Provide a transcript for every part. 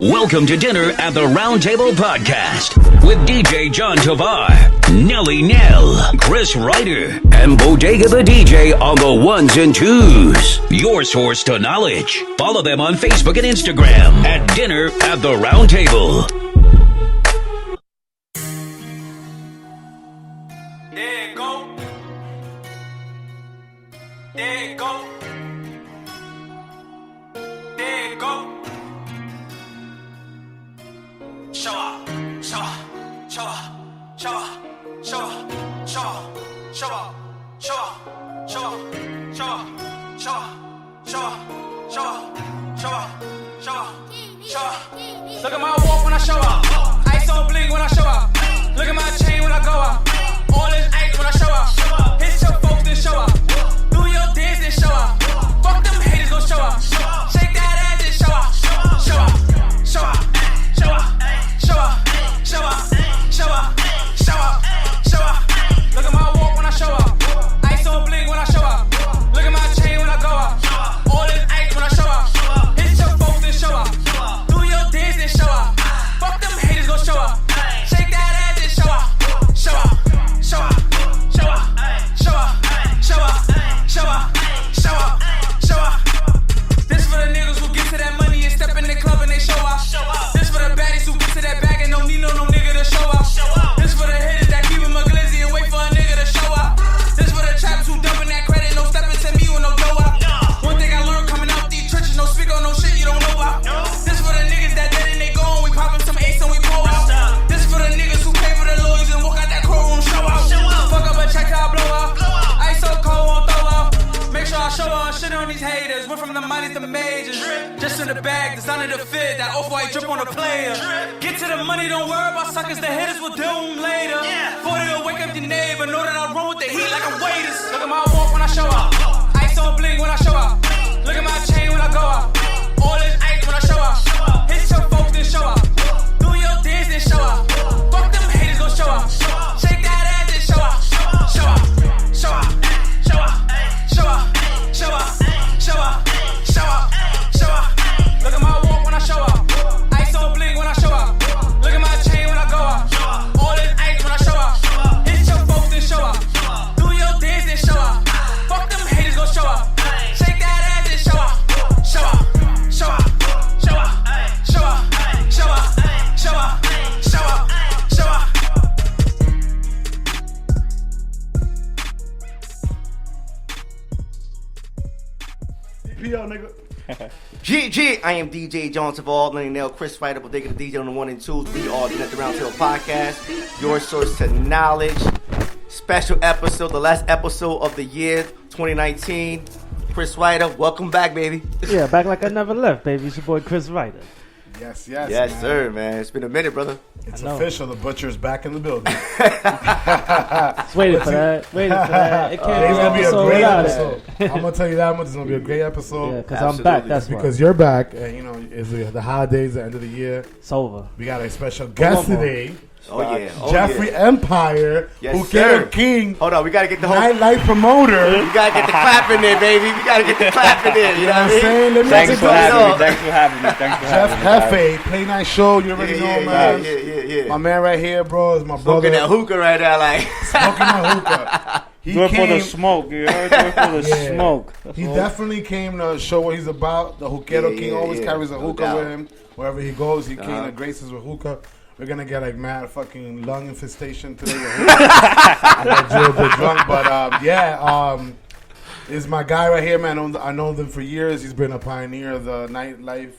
Welcome to Dinner at the Round Table Podcast with DJ John Tovar, Nelly Nell, Chris Ryder, and Bodega the DJ on the ones and twos. Your source to knowledge. Follow them on Facebook and Instagram at Dinner at the Round Table. There you go. There you go. There you go. Show up, show up, show up, show up, show up, show up, show up, show up, show up, show up, show up, show up, show up, show up, show up, show up. Look at my walk when I show up. Ice on bling when I show up. Look at my chain when I go up. All this ice when I show up. Hit your folks then show up. Do your dance and show up. Fuck them haters gon' show up. Shake that ass and show up. Show up, show up, show up. Show up, show up, show up, show up, show up. Look at my walk when I show up. Ice on bling when I show up. Look at my chain when I go up. All this ice when I show up. Hit your folks and show up. Do your dance and show up. Fuck them haters gon' show up. Shake that ass and show up. Show up, show up, show up, show up, show up, show up, show up, show up. This for the niggas who get to that money and step in the club and they show up. This for the baddies who get to that bag and don't need no nigga to show up. This for the hitters that keep him a glizzy and wait for a nigga to show up. This for the trappers who dumping that credit, no stepping to me with no dough up. One thing I learned coming out these trenches, no speak on no shit you don't know about. This for the niggas that dead and they gone, we poppin' some ace and we pull out. This for the niggas who pay for the lawyers and walk out that courtroom show out. Fuck up a check till I blow up. Ice so cold won't throw up. Make sure I show on shit on these haters. Went from the minors to majors. Just in the bag, designer the fit. That off-white drip on the player. Get to the money, don't worry about suckers. The hitters will do them later. 40 to wake up your neighbor. Know that I run with the heat like I'm waiters. Look at my walk when I show up. Ice on bling when I show up. Look at my chain when I go up. All this ice when I show up. Hit your folks then show up. Do your dance then show up. Fuck them haters gon' show up. Shake that ass and show up. Show up, show up, show up, show up, show up, show up, show up, show up. Look at my walk when I show up. Ice on bling when I show up. Look at my chain when I go up. All this ice when I show up. Hit your folks then show up. Do your dance then show up. Fuck them haters gon' show up. Shake that ass and show up. Show up, show up, show up, show up, show up, show up, show up, show up. PO, nigga. GG, I am DJ John Tovar, Lenny Nell, Chris Ryder, Bodega the DJ on the one and twos. We are Dinner at the Round Table Podcast, your source to knowledge. Special episode, the last episode of the year 2019. Chris Ryder, welcome back, baby. Yeah, back like I never left, baby. It's your boy Chris Ryder. Yes, Yes, man. sir, man. It's been a minute, brother. It's official. The butcher's back in the building. Just waiting for that. It can't It's be gonna be a episode great without episode. it. I'm gonna tell you that much. It's gonna be a great episode. Yeah, because I'm Absolutely. back. That's because why. you're back, and you know it's the holidays, the end of the year. It's over. We got a special guest more. today. Oh, yeah. Oh, Jeffrey yeah. Empire, Yes, Hookero sir. King, Hold on, we got to get the whole... nightlife promoter. We got to get the clap in there, baby. We got to get the clap in there. You know what I mean? saying? Let me Thanks for having me. up. Thanks for having me. Thanks for Jeff having me. Hefe, Play Night Show. You already know, man. Yeah. My man right here, bro, is my Smoking brother. that hookah right there, like... Smoking that hookah. He Do it for the came. smoke, you heard? Do it for the Yeah. smoke. He definitely came to show what he's about. The Hookero King always carries a no hookah doubt. with him. Wherever he goes, he came to graces with hookah. We're going to get like mad fucking lung infestation today with hookah. I got a bit drunk. But is my guy right here, man. I know him for years. He's been a pioneer of the nightlife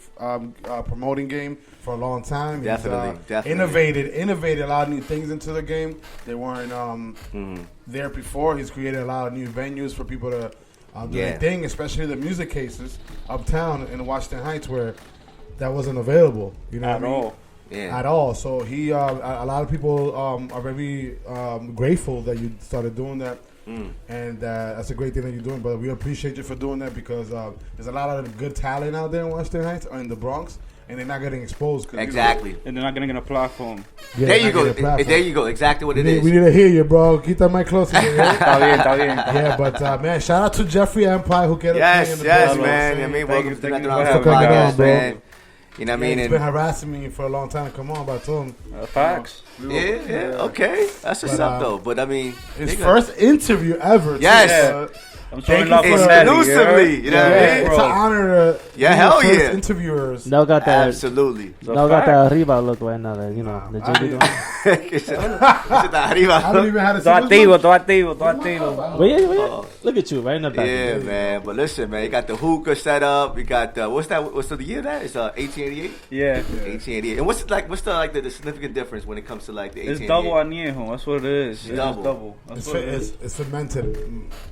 promoting game for a long time. Definitely. Innovated a lot of new things into the game. They weren't there before. He's created a lot of new venues for people to do their thing, especially the music cases uptown in Washington Heights where that wasn't available. You know what I mean? all. Yeah. At all. So he, a lot of people are very grateful that you started doing that. And that's a great thing that you're doing, but we appreciate you for doing that because there's a lot of good talent out there in Washington Heights or in the Bronx, and they're not getting exposed. Exactly. And they're not getting a platform. Yeah, There you not getting a go. platform. There you go. Exactly what it is. We need to hear you, bro. Keep that mic close to you. Está bien, está bien. Yeah, but man, shout out to Jeffrey Empire who get Yes, in the yes, building. man. I mean, Thank welcome you, to thank the you Round for Table having me on, Podcast, bro. man. You know what I mean? He's And been harassing me for a long time to come on, but I told him Facts. okay, that's what's up though. But I mean, his first interview ever. Yes. I'm Thank showing love you for for Natty, exclusively, you know what I Yeah, mean? it's an honor to Yeah, be hell the first yeah. interviewers. No got that. Absolutely. No got that arriba look right now. That, you know, the JD doing. I don't even have to Tô ativo. But yeah, look at you right in the back. Yeah, man. But listen, man, you got the hookah set up. You got what's the year that? It's 1888. Yeah. 1888. And what's the significant difference when it comes to like the 1888? It's double añejo. That's what it is. It's double. double. That's what it is. It's fermented.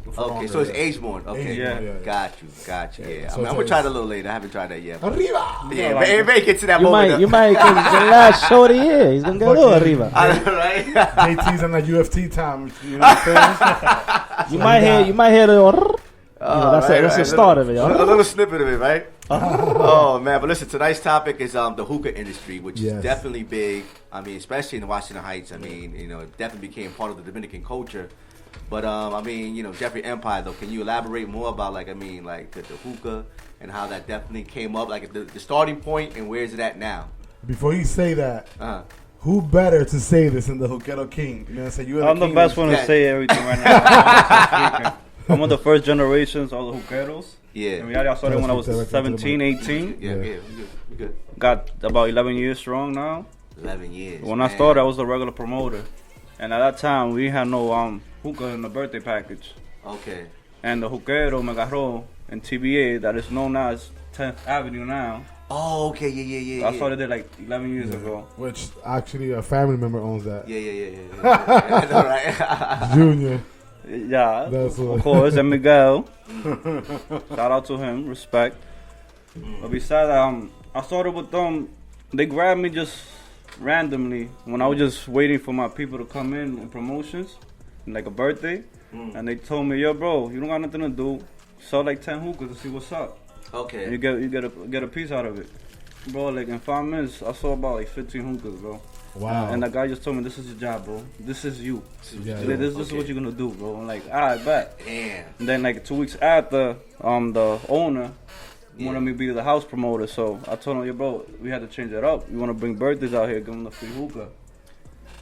For Okay, longer, so it's yeah. age born. Okay, Yeah. got you. Yeah, So I'm gonna try it a little later. I haven't tried that yet. Arriba. Yeah, but everybody get to that You moment. might get the last show of the year. He's gonna go arriba. Right? JT's on that UFT time. You know what I'm saying? You might hear the. That's the start of it, A y'all. little snippet of it, right? Oh man, but listen, tonight's topic is the hookah industry, which is definitely big. I mean, especially in the Washington Heights. I mean, you know, it definitely became part of the Dominican culture. But I mean, you know, Jeffrey Empire though. Can you elaborate more about the hookah and how that definitely came up, like the starting point, and where is it at now? Before you say that, who better to say this than the Hookero King? You know what I'm saying? I'm the best one to say everything right now. I'm one of the first generations of the Hookeros. Yeah. In reality, I started when I was 17, 18. Yeah, we good. Got about 11 years strong now. 11 years. When I started, I was a regular promoter. And at that time, we had no hookah in the birthday package. Okay. And the Hookero me agarró in TBA, that is known as 10th Avenue now. Oh, okay, yeah. I started there like 11 years ago. Which actually a family member owns that. Yeah. All right. Junior. Yeah, That's of course, and Miguel. Shout out to him, respect. But besides, I started with them. They grabbed me just randomly when I was just waiting for my people to come in on promotions, like a birthday, and they told me, "Yo, bro, you don't got nothing to do. Sell like 10 hookahs and see what's up. Okay. And you get a piece out of it, bro. Like in 5 minutes, I saw about like 15 hookahs, bro. Wow. And the guy just told me, "This is your job, bro. This is you. This is what you're gonna do, bro." I'm like, "All right, bet." Damn. And then like 2 weeks after, the owner wanted me to be the house promoter, so I told him, "Yo, bro, we had to change it up. You want to bring birthdays out here, give them the free hookah."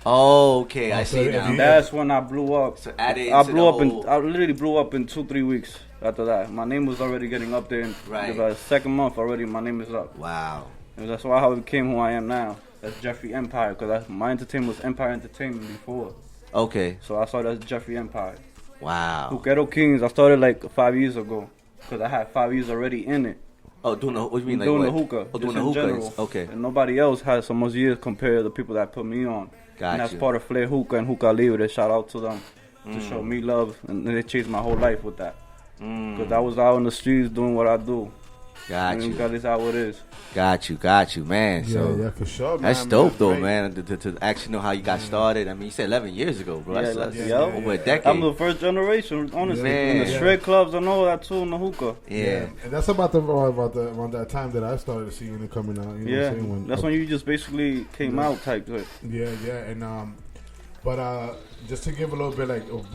Oh, okay, I see now. And that's when I blew up. So added I into blew the up whole- in. I literally blew up in 2-3 weeks after that. My name was already getting up there. Right. The second month already, my name is up. Wow. And that's why I became who I am now. That's Jeffrey Empire, because my entertainment was Empire Entertainment before. Okay. So I started as Jeffrey Empire. Wow. Hookero Kings, I started like 5 years ago, because I had 5 years already in it. Oh, doing the, what do you mean? Like Doing what? the hookah. Oh, doing just the in hookah. general. Okay. And nobody else has so much years compared to the people that put me on. Got And that's you. part of Flair Hookah and Hookah Libre. Shout out to them to show me love. And they changed my whole life with that. Because I was out in the streets doing what I do. Got And you. because it's how it is. Got you, man. So Yeah, for sure, man. that's dope, though, great. man. To actually know how you got started. I mean, you said 11 years ago, bro. Yeah, That's yeah. over a decade. I'm the first generation, honestly. Man. In the straight clubs, I know that too in the hookah. Yeah. And that's around that time that I started seeing it coming out. You know what Yeah, I'm saying? that's when you just basically came out type shit. Yeah, and but just to give a little bit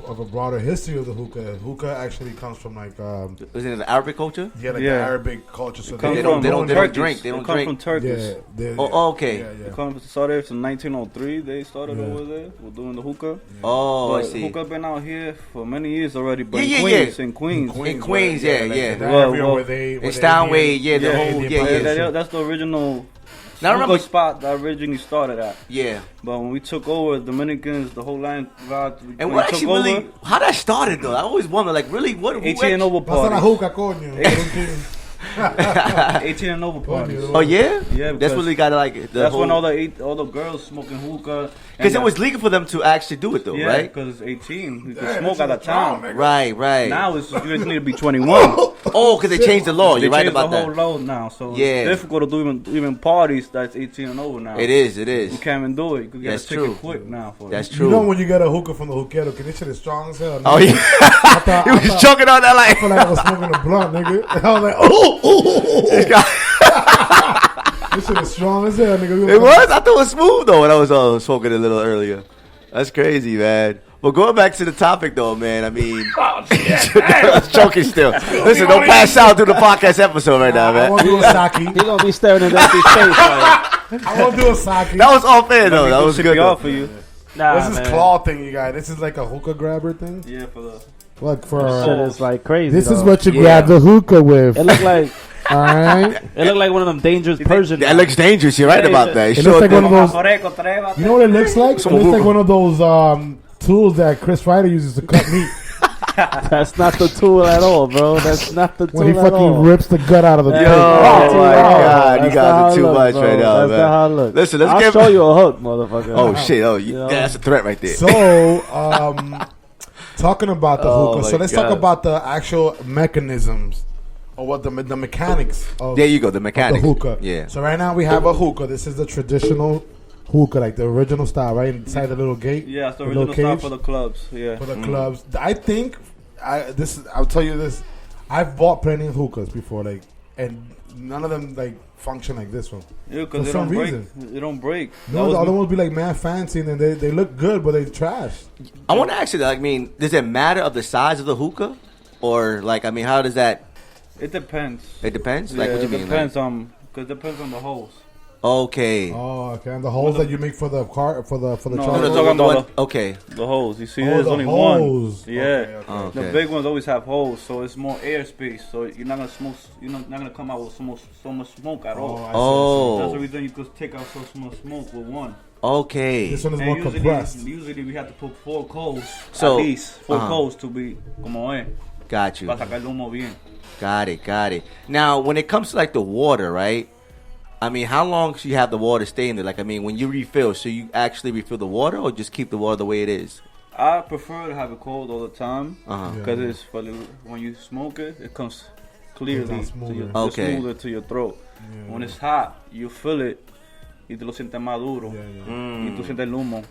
of a broader history of the hookah actually comes from like Was it in the Arabic culture? the Yeah. Arabic culture. So Come They from don't Turkish. drink. They don't come drink. from Turkish. Oh, okay. Yeah. Started from 1903. They started over there. We're doing the hookah. Oh, I But see. hookah been out here for many years already. But Yeah, in yeah, Queens, in Queens, In Queens, yeah. The Well, area well, where they In Steinway, yeah, the Yeah, whole, Indian yeah. That's the original Now I remember, hookah spot that originally started at. yeah. But when we took over, Dominicans, the whole land vibe. And when what we actually took really, over, how that started though? I always wonder, like, really, what? who 18 and over Pasa la parties. hookah, coño. 18 and over parties. Oh yeah, Yeah, That's because really got like the That's whole, when all the girls smoking hookah. because it was legal for them to actually do it though, yeah, right? because it's 18. You can Damn, smoke this at is the wrong, time. nigga. Right. Now it's you just need to be 21. Oh, because they changed the law. They You're right changed about the whole that. law now, so Yeah. it's difficult to do even parties that's 18 and over now. It is. You can't even do it. You can get That's a ticket true. quick now for That's it. true. You know when you get a hookah from the Hookero, this shit is strong as hell. Oh yeah, I he was thought- choking on that I like. felt like I was smoking a blunt, nigga. I was like, oh. This shit is strong as hell, nigga. It was. I thought it was smooth though when I was smoking a little earlier. That's crazy, man. Well, going back to the topic, though, man. I mean, I was joking still. Listen, don't pass out through the podcast episode right now, I man. won't do a sake. He gonna be staring at empty space. Like, I won't do a sake. That was all fair, though. That was good. CPR Though. for you. nah, This is man. claw thing, you guys. This is like a hookah grabber thing. Yeah, for the. Look for. Shit is like crazy. This is though. what you Yeah. grab the hookah with. It look like. All right. It look like one of them dangerous Persian. That looks dangerous. You're right about that. It looks like one of those. Hookah. You know what it looks like? It looks like one of those tools that Chris Ryder uses to cut meat. That's not the tool at all, bro. That's not the tool When he at all. fucking rips the gut out of the Yo, pig. oh my God, you That's guys not how are it too look, much bro. right now, That's man. not how it look. Listen, let's I'll give. show you a hook, motherfucker. Oh shit! Oh, You know? that's a threat right there. So, talking about the Oh, hookah. my So let's God. talk about the actual mechanisms or what the mechanics of There you go, the the mechanics. hookah. Yeah. So right now we have a hookah. This is the traditional hookah, like the original style, right inside the little gate. Yeah, it's the little original style cage for the clubs. Yeah. for the clubs. I think I'll tell you this. I've bought plenty of hookahs before, like, and none of them like function like this one. Yeah, For because they some don't break. reason. They don't break. No, the other ones be like mad fancy, and then they look good, but they trash. I want to ask you, like, I mean, does it matter of the size of the hookah, or like, I mean, how does that? It depends. It depends. Yeah, Like, what you it mean? depends because it depends on the holes. Okay. Oh, okay. And the holes that you make for the car for the No, No, truck. no, talking the about one- okay. The holes. You see, Oh, there's the only holes. one. Yeah. Okay, okay. Oh, The okay. big ones always have holes, so it's more airspace. So you're not gonna smoke. You're not gonna come out with so much smoke at all. I see. Oh. That's the reason you could take out so much smoke with one. Okay. This one is And more compressed. usually we have to put 4 coals. So, at least 4 uh-huh. coals to be como es. Got you. Para sacar el humo bien. Got it. Now, when it comes to like the water, right? I mean, how long should you have the water stay in there? Like, I mean, when you refill, so you actually refill the water, or just keep the water the way it is? I prefer to have it cold all the time Uh-huh. because Yeah. it's for the, when you smoke it, it comes clearly It's to smoother. your, Okay. smoother to your throat. When it's hot, you feel it y te lo sientes más duro y tú sientes el humo.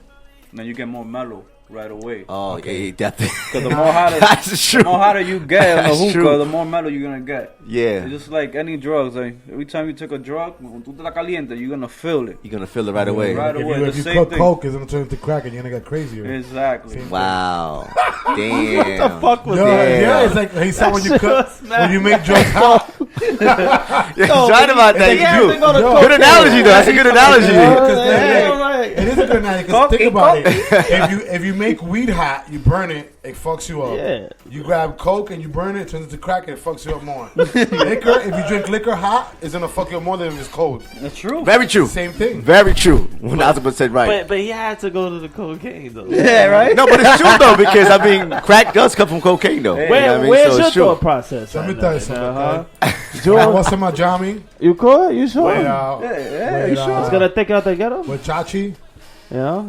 Then you get more mellow right away. Oh, yeah, definitely. Because the more hotter, That's true. the more hotter you get on the That's hookah, true. the more mellow you're gonna get. Yeah. It's just like any drugs. Like every time you take a drug, when tú estás caliente, you're gonna feel it. You're gonna feel it right away. Right If away. you, The if you same cook thing. coke, it's gonna turn into crack, and you're gonna get crazier. Exactly. Wow. Damn. Fuck with Yeah, Damn. yeah, it's like he said when you cook, when you make drugs hot. Yeah, he's right about that. Yeah, You they go to Yo. good analogy, though. That's a good analogy. It is a good analogy because think about it. If you make weed hot, you burn it, it fucks you up. Yeah. You grab coke and you burn it, it turns into crack, and it fucks you up more. Liquor, if you drink liquor hot, it's gonna fuck you up more than if it's cold. That's true. Very true. Same thing. Very true. 1,000% right. But he had to go to the cocaine though. Yeah, right. No, but it's true though, because I mean, crack does come from cocaine though. You know what I mean? Where's So your it's true. thought process? Let me right tell you now, something. huh? Okay? Joe, What's in my jammy? you cool? You sure? Wait out. Yeah, Wait you sure? out. It's gonna take it out the ghetto? With Chachi, Yeah.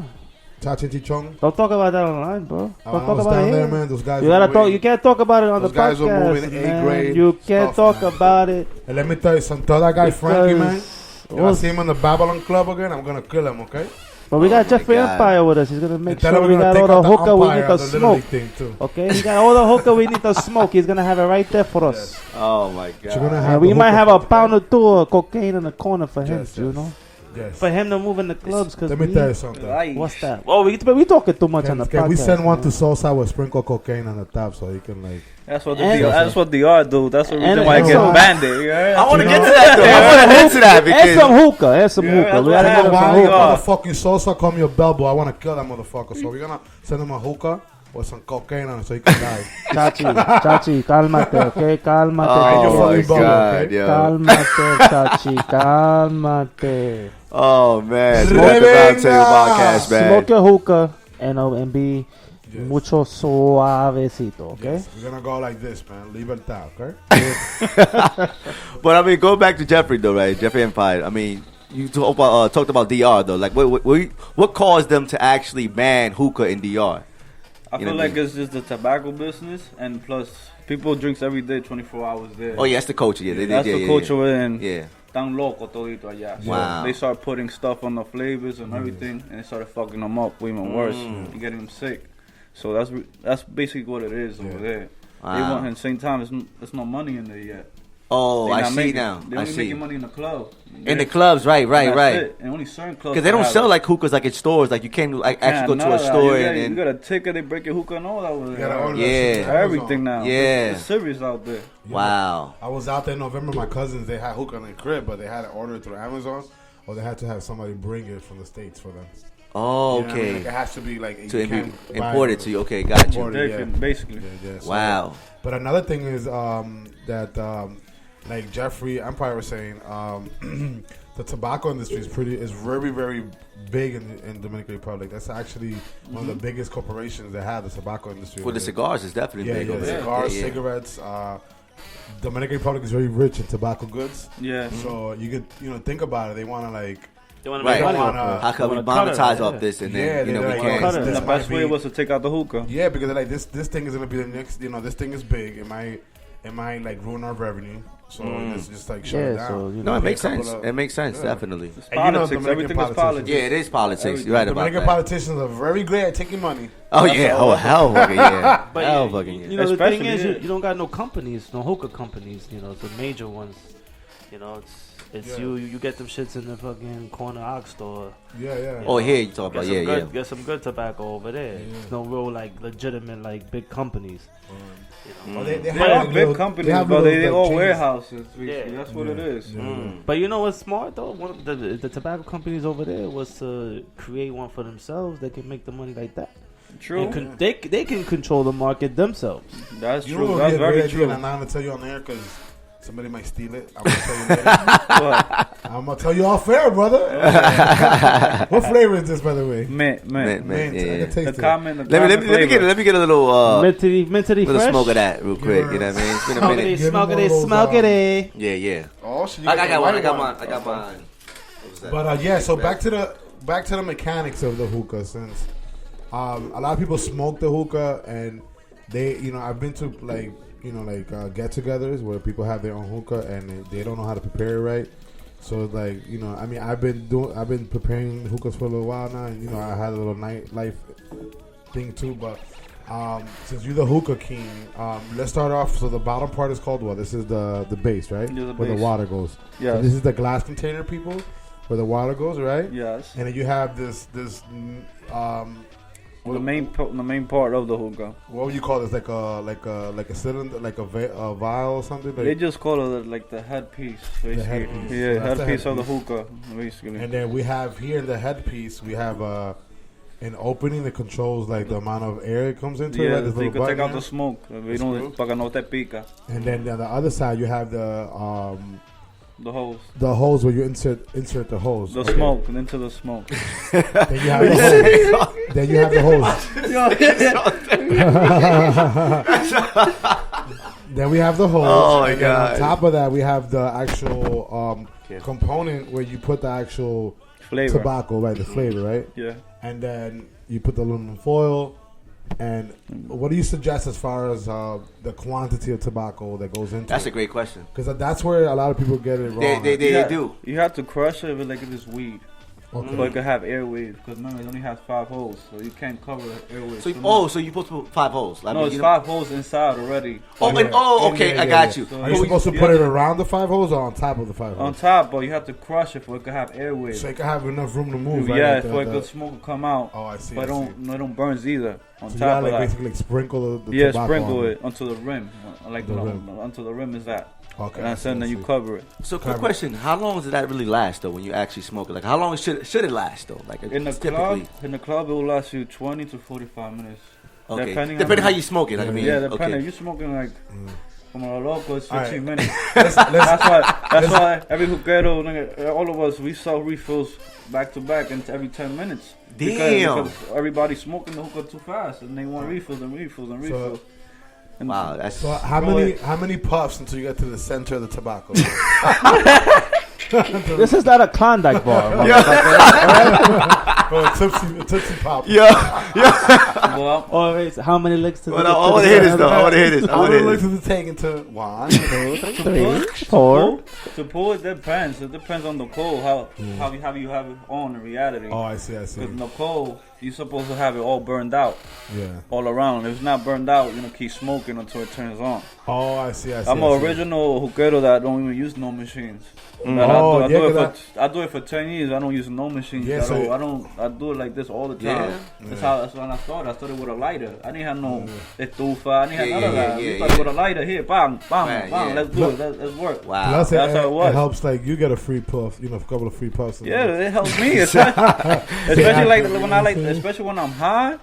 Chachi Chichong. Don't talk about that online, bro. Don't I talk was about down it there, here. man. Those guys. You were gotta talk. moving. You can't talk about it on Those the guys were podcast, moving A man. grade You can't stuff, talk man. about it. And let me tell you something. Tell that guy Frankie, man. If I Well, see him in the Babylon Club again, I'm gonna kill him. Okay. but we got Jeffrey God. Empire with us. He's gonna make And tell sure him we we're got gonna all take the out hookah we umpire need to of the Little smoke. League thing too. Okay, he got all the hookah we need to smoke. He's gonna have it right there for us. Oh my You're gonna god. have And we the might hookah have a for- pound or two of cocaine in the corner for him, Yes, you yes. know, Yes. for him to move in the clubs. Cause Let me tell you something. Right. what's that? Oh, we talking too much on the Can podcast. we send one man. to Sosa with sprinkle cocaine on the top so he can like? That's what And- that's what the art do. That's the reason And- why I and get some- banded. Yeah. I want to You get know- to that though. I want to get to that And some because hookah, and some Yeah, hookah. that's We what gotta get him happened. some Why hookah. motherfucking Sosa call me a bellboy? I want to kill that motherfucker. So we're gonna send him a hookah with some cocaine on it so he can die. Chachi, cálmate, okay? Cálmate. oh you're my fucking bum, god, okay? yo. Cálmate, Chachi, cálmate. Oh man, smoke the round table podcast, man. Smoke your hookah and be mucho suavecito, okay? Yes, we're gonna go like this, man. Leave it down, okay? But I mean, go back to Jeffrey though, right? Jeffrey Empire. I mean, you talked about DR though. Like, what caused them to actually ban hookah in DR? I You feel know like what I it's just the tobacco business, and plus people drinks every day, 24 hours there. Oh yeah, that's the culture. Yeah, That's the culture, and Yeah. tan loco todito allá. So Wow. they start putting stuff on the flavors and everything, and it started fucking them up even worse, and getting them sick. So that's basically what it is over there. They Wow. want, at the same time, there's no money in there yet. Oh, They I not see making- now. They I only see. making money in the club. In the clubs, right. That's it. And only certain clubs. Because they don't have sell it. like hookahs like in stores. Like you can't like actually go None to a of that. store you and got a ticket. They break your hookah and all that. You gotta order that Yeah. shit through Amazon. Everything now. Yeah. It's serious out there. Wow. I was out there in November. My cousins, they had hookah in their crib, but they had to order it through Amazon, or they had to have somebody bring it from the States for them. Oh, You know what I mean? okay. Like, it has to be like To you can't buy import it to you. Okay, got you. Import it. Different, basically. Yeah, so- Wow. But another thing is that like Jeffrey Empire was saying, the tobacco industry is very, very big in Dominican Republic. That's actually one of the biggest corporations that have the tobacco industry. For the cigars, it's definitely big over there. cigars, Yeah, yeah. cigarettes. Dominican Republic is very rich in tobacco goods. Yeah. So you could think about it. They want to like. They want to Right. make money Wanna- off it. How come we They wanna cut monetize it, off yeah. this and Yeah, then they're we like, can't? cut it. The This best might way be- was to take out the hookah. Yeah, because they're like this thing is gonna be the next. This thing is big. It might like ruin our revenue. So let's just like shut it Yeah, down. so you No, know. it makes a couple sense. of- It makes sense, yeah. definitely. It's And you know politics. Dominican Everything is politicians. politics. Yeah, it is politics. You're right about Dominican that. politicians are very great at taking money. Oh yeah. Oh hell, fucking yeah. But Hell, fucking you yeah. know, the Especially, thing is, yeah. you don't got no companies, no hookah companies. You know, the major ones. You know, it's Yeah. you get them shits in the fucking corner ox store. Yeah. Oh, here you talk about Get some yeah. Get some good tobacco over there. There's no real like legitimate like big companies. You know? Oh, they They have, are like, big little- companies, they have but little, they like, all chains. warehouses. Yeah. That's what it is. But you know what's smart though? One of the tobacco companies over there was to create one for themselves. They can make the money like that. True. And they can control the market themselves. That's You true. know what That's would be a very great idea, true. and I'm not gonna tell you on air because somebody might steal it. I'm gonna tell you later. I'm gonna tell you all fair, brother. What flavor is this, by the way? Mint. Man, Mint. yeah, I yeah. can taste The it. common. Let me get a little mentally little fresh. smoke of that real quick. You know what I mean? It's been a Smoke minute. it, Give smoke him it, one of those, smoke it. Yeah. Oh, shit, you I the got one. white I got mine. What was that? But yeah, so back to the mechanics of the hookah. Since a lot of people smoke the hookah, and they, I've been to like get-togethers where people have their own hookah and they don't know how to prepare it right. So it's like, I've been preparing hookahs for a little while now, and I had a little nightlife thing too. But since you're the hookah king, let's start off. So the bottom part is called what? This is the base, right? Yeah, the where base. the water goes. Yes. So this is the glass container, people, where the water goes, right? Yes. And then you have this The main part of the hookah. what would you call this? Like a cylinder, like a vial or something. They just call it like the headpiece, basically. headpiece. Yeah, So that's the headpiece of the headpiece. hookah, basically. And then we have here in the headpiece, we have an opening that controls like the amount of air it comes into. Yeah, right? This so you little can take button out the here. smoke. We screw. don't, para que no te pica. And then on the other side, you have the The hose. hose where you insert the hose. The Okay. smoke, and into the smoke. Then you have the hose. Then you have the hose. Then we have the hose. Oh, my and then God. on top of that, we have the actual component where you put the actual Flavor. tobacco, right? The flavor, right? Yeah. And then you put the aluminum foil. And what do you suggest as far as the quantity of tobacco that goes into That's a it? great question. Because that's where a lot of people get it wrong. They Yeah, do. You have to crush it with like this weed. Okay. So it could have airwaves. Because remember, it only has 5 holes. So you can't cover the airwaves. So you put 5 holes. I No, mean, it's you know- 5 holes inside already. Okay, I got you. Are you supposed to put it around the 5 holes or on top of the 5 On holes? top, but you have to crush it for it could have airwaves. So it can have enough room to move, right? Yeah, Like for the smoke will come out. Oh, I see. But I see. it don't burns either. On So you top gotta of like that. basically like sprinkle the Yeah, tobacco sprinkle on it onto the rim. Like The rim. onto the rim is that. Okay. And then you cover it. So, quick question: how long does that really last though? When you actually smoke it, like how long should it last though? Like In the typically, club, it will last you 20 to 45 minutes. okay, depending depending on how you smoke it. Like, I mean, Yeah, depending. okay. If you're smoking like from a local, it's 15 Alright. minutes. Let's That's why every Hookero, nigga, all of us, we sell refills back to back and every 10 minutes. Damn. Because everybody's smoking the hookah too fast and they want refills and refills and refills. And Wow, that's So how many puffs until you get to the center of the tobacco? This is not a Klondike bar. Oh, Tipsy Pop. Well, Oh, wait, so how many licks to Well, I want to hear this though. I want to hear this. I How want to many hear licks this. is it taking to 1, 2, 3, 4. to pull it depends. It depends on the coal. How you have it on in reality. Oh, I see. Because in the coal, you're supposed to have it all burned out, Yeah. all around. If it's not burned out, you're gonna keep smoking until it turns on. Oh, I see. I'm an original hookero that don't even use no machines. But Oh, I do it for 10 years. I don't use no machines. Yeah, at so- all. I do it like this all the time. That's when I started. I started with a lighter. I didn't have no estufa. I didn't have none of that. We started with a lighter. Here, bang, bang, Right, bang. yeah. Let's do it. Let's work. Wow. Plus, That's how it was. It helps, like, you get a free puff, a couple of free puffs. Yeah, it helps me, especially like when especially when I'm high.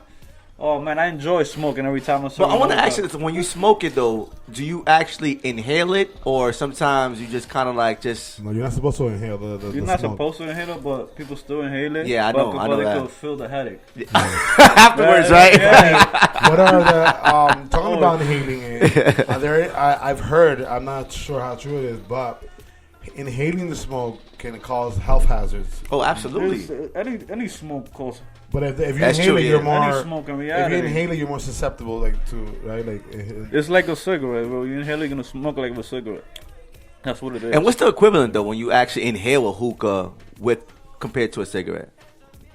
Oh man, I enjoy smoking every time I'm But I want to hookah. ask you this: when you smoke it though, do you actually inhale it, or sometimes you just kind of like just? No, you're not supposed to inhale the You're the not smoke. supposed to inhale it, but people still inhale it. Yeah, I but, know, I but know they that. could feel the headache. Afterwards, right? Yeah. What are the talking about inhaling it? Are there? I've heard. I'm not sure how true it is, but inhaling the smoke can cause health hazards. Oh, absolutely. Any smoke causes. But if you That's inhale true, it, you're yeah. more. Any smoke in If you reality. inhale it, you're more susceptible, like to right, like. It's like a cigarette, bro. You inhale, you're gonna smoke like a cigarette. That's what it is. And what's the equivalent though when you actually inhale a hookah with compared to a cigarette?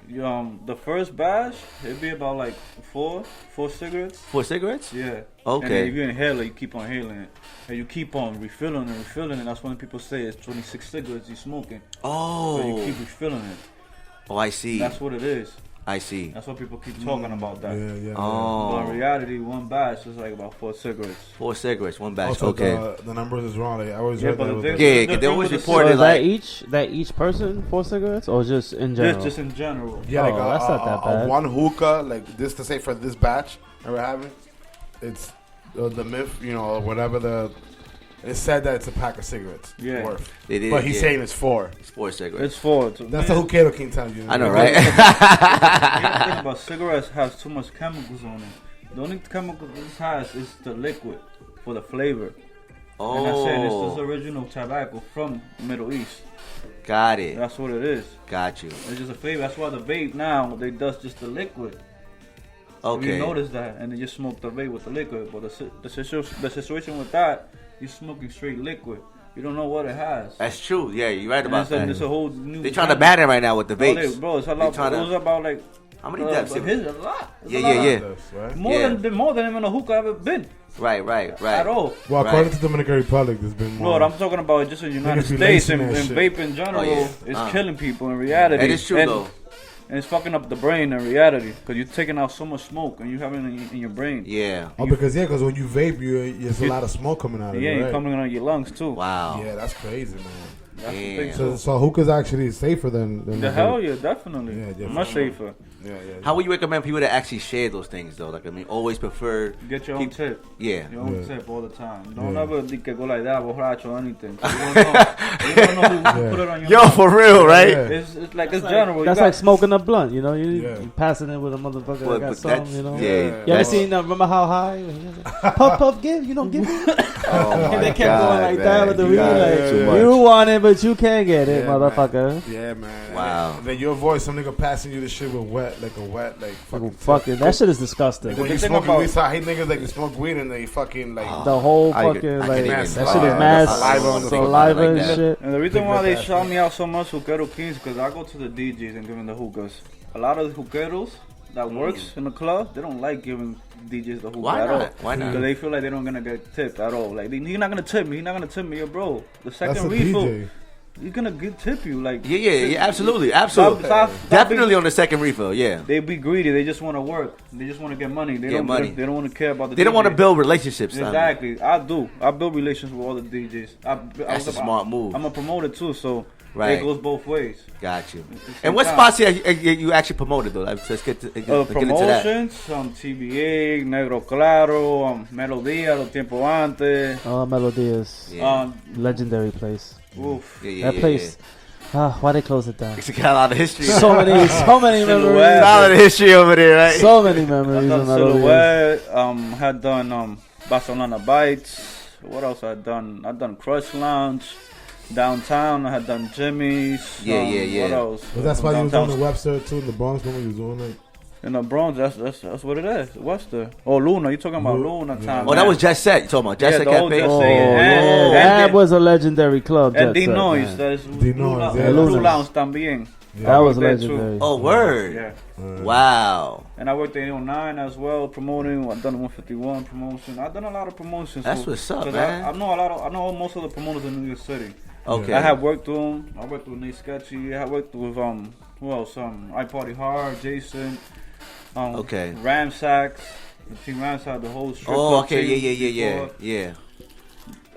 The first batch, it'd be about like four cigarettes. 4 cigarettes? Yeah. Okay. And then if you inhale it, you keep on inhaling it. And you keep on refilling and refilling it. That's when people say it's 26 cigarettes you're smoking. So you Oh. keep refilling it. Oh, I see. That's what it is. I see. That's what people keep talking about that. Yeah. But in Oh. reality, one batch is like about 4 cigarettes. 4 cigarettes, 1 batch. Also, Okay. the numbers is wrong. Like, I always Yeah, heard but that. the was thing- like- Yeah, the because they always difference report So it is like. that each person 4 cigarettes or just in general? Just in general. Yeah, like Oh, that's not that bad. one hookah, like this to say for this batch that we're having, it's the myth, or whatever it said that it's a pack of cigarettes. Yeah. Worth. It is, But he's yeah. saying it's 4. It's 4 cigarettes. It's 4. That's the Hookero King telling you. I know, right? The thing about cigarettes has too much chemicals on it. The only chemical this has is the liquid for the flavor. And I said this is Oh. original tobacco from Middle East. Got it. That's what it is. Got you. It's just a flavor. That's why the vape now they does just the liquid. If Okay. you notice that, and then you smoke the vape with the liquid. But the situation with that, you're smoking straight liquid. You don't know what it has. That's true. Yeah, you're right And about that. it's a whole new. They're trying to ban it right now with the Bro, vapes. bro, it's a They lot. tryna- It was about like. How many depths? But his a lot. It's Yeah, a lot. yeah, yeah. Right? More Yeah. than more than even a hookah ever been Right. at all. Well, according Right. to Dominican Republic, there's been more. Lord, I'm talking about just in the United Niggas be States lacing and that shit. vape in general. Oh, yeah. It's killing people in reality. That is true, and, though. And it's fucking up the brain in reality because you're taking out so much smoke and you have it in your brain. Yeah. because when you vape, there's a lot of smoke coming out of Yeah, it. you're Right? coming on your lungs too. Wow. Yeah, that's crazy, man. That's the Damn. thing. So hookah's actually safer than The the hell vape. yeah, definitely. Yeah, Much safer. Yeah. How would you recommend people to actually share those things though? Like, I mean, always prefer. Get your own tip. Yeah. Your own Yeah. tip all the time. Don't Yeah. ever think go like that, borracho or anything. 'Cause You don't know who Yeah. put it on your Yo, mouth. for real, right? Yeah. It's like it's general. You That's got- like smoking a blunt, you Yeah. passing it with a motherfucker But- that got but some, that's- you know. yeah, You ever that's- seen remember how high? Puff, give, you don't give it. Oh my They kept God, going like man. that with the You weed, got like, too much. you want it, but you can't get it, Yeah, motherfucker. Yeah, man. Wow. And then you avoid some nigga passing you the shit with wet, like fucking. Fucking, that shit is disgusting. Like when you thing smoke about- weed, so I hate niggas like they smoke weed and they fucking like. The whole I fucking, can like, even- that shit is uh, mass saliva on the saliva fucking and like that. shit. And the reason Big why they rip ass, shout man. me out so much, Hookero Kings, because I go to the DJs and give them the hookahs. A lot of the hookeros that works in the club, they don't like giving DJs the hookah Why at not? all. Why not? Because they feel like they're not gonna get tipped at all. Like he's not gonna tip me. He's not gonna tip me, yo, bro. The That's second a refill, DJ. he's gonna tip you. Like Yeah, absolutely. Stop Definitely being- on the second refill, yeah. They be greedy. They just want to work. They just want to get money. They Get don't. money. They don't want to care about the. They don't want to DJ. build relationships. Exactly. I do. I build relations with all the DJs. That's a smart move. I'm a promoter too, so Right. it goes both ways. Got you. It's the And what same spots you actually promoted though? Let's get to get into that. Promotions, TBA, Negro Claro, Melodía, Los Tiempo Antes. Oh, Melodias. Yeah. Legendary place. Oof. Yeah, That place. Why they close it down? It's got a lot of history. So many memories. Silhouette. A lot of history over there, right? So many I memories. done in Melodias. Silhouette, had done Barcelona Bites. What else I done? I done Crush Lounge. downtown. I had done Jimmy's. Yeah. What else? But that's why you was Downtown. on the Webster too in the Bronx when you was doing it. In the Bronx, that's what it is. Webster. Oh, Luna. You talking about Luna time? Oh, that was Jet Set. You talking about Jet Set the old Cafe? Jet Oh, Set, and that was a legendary club. and Jet Set, D-Noise. man. That's D-Noise, yeah. Blue Luna. Lounge también. That was there too. legendary. Oh, word. Yeah. Wow. And I worked at 09 as well, promoting. I've done 151 promotion. I've done a lot of promotions. That's what's up, 'cause man. I know most of the promoters in New York City. Okay. I have worked with them. I worked with Nate Sketchy. I worked with who else? I Party Hard, Jason. Okay. Ramsacks. The team Ramsack, the whole strip Oh, club okay. team before. Yeah.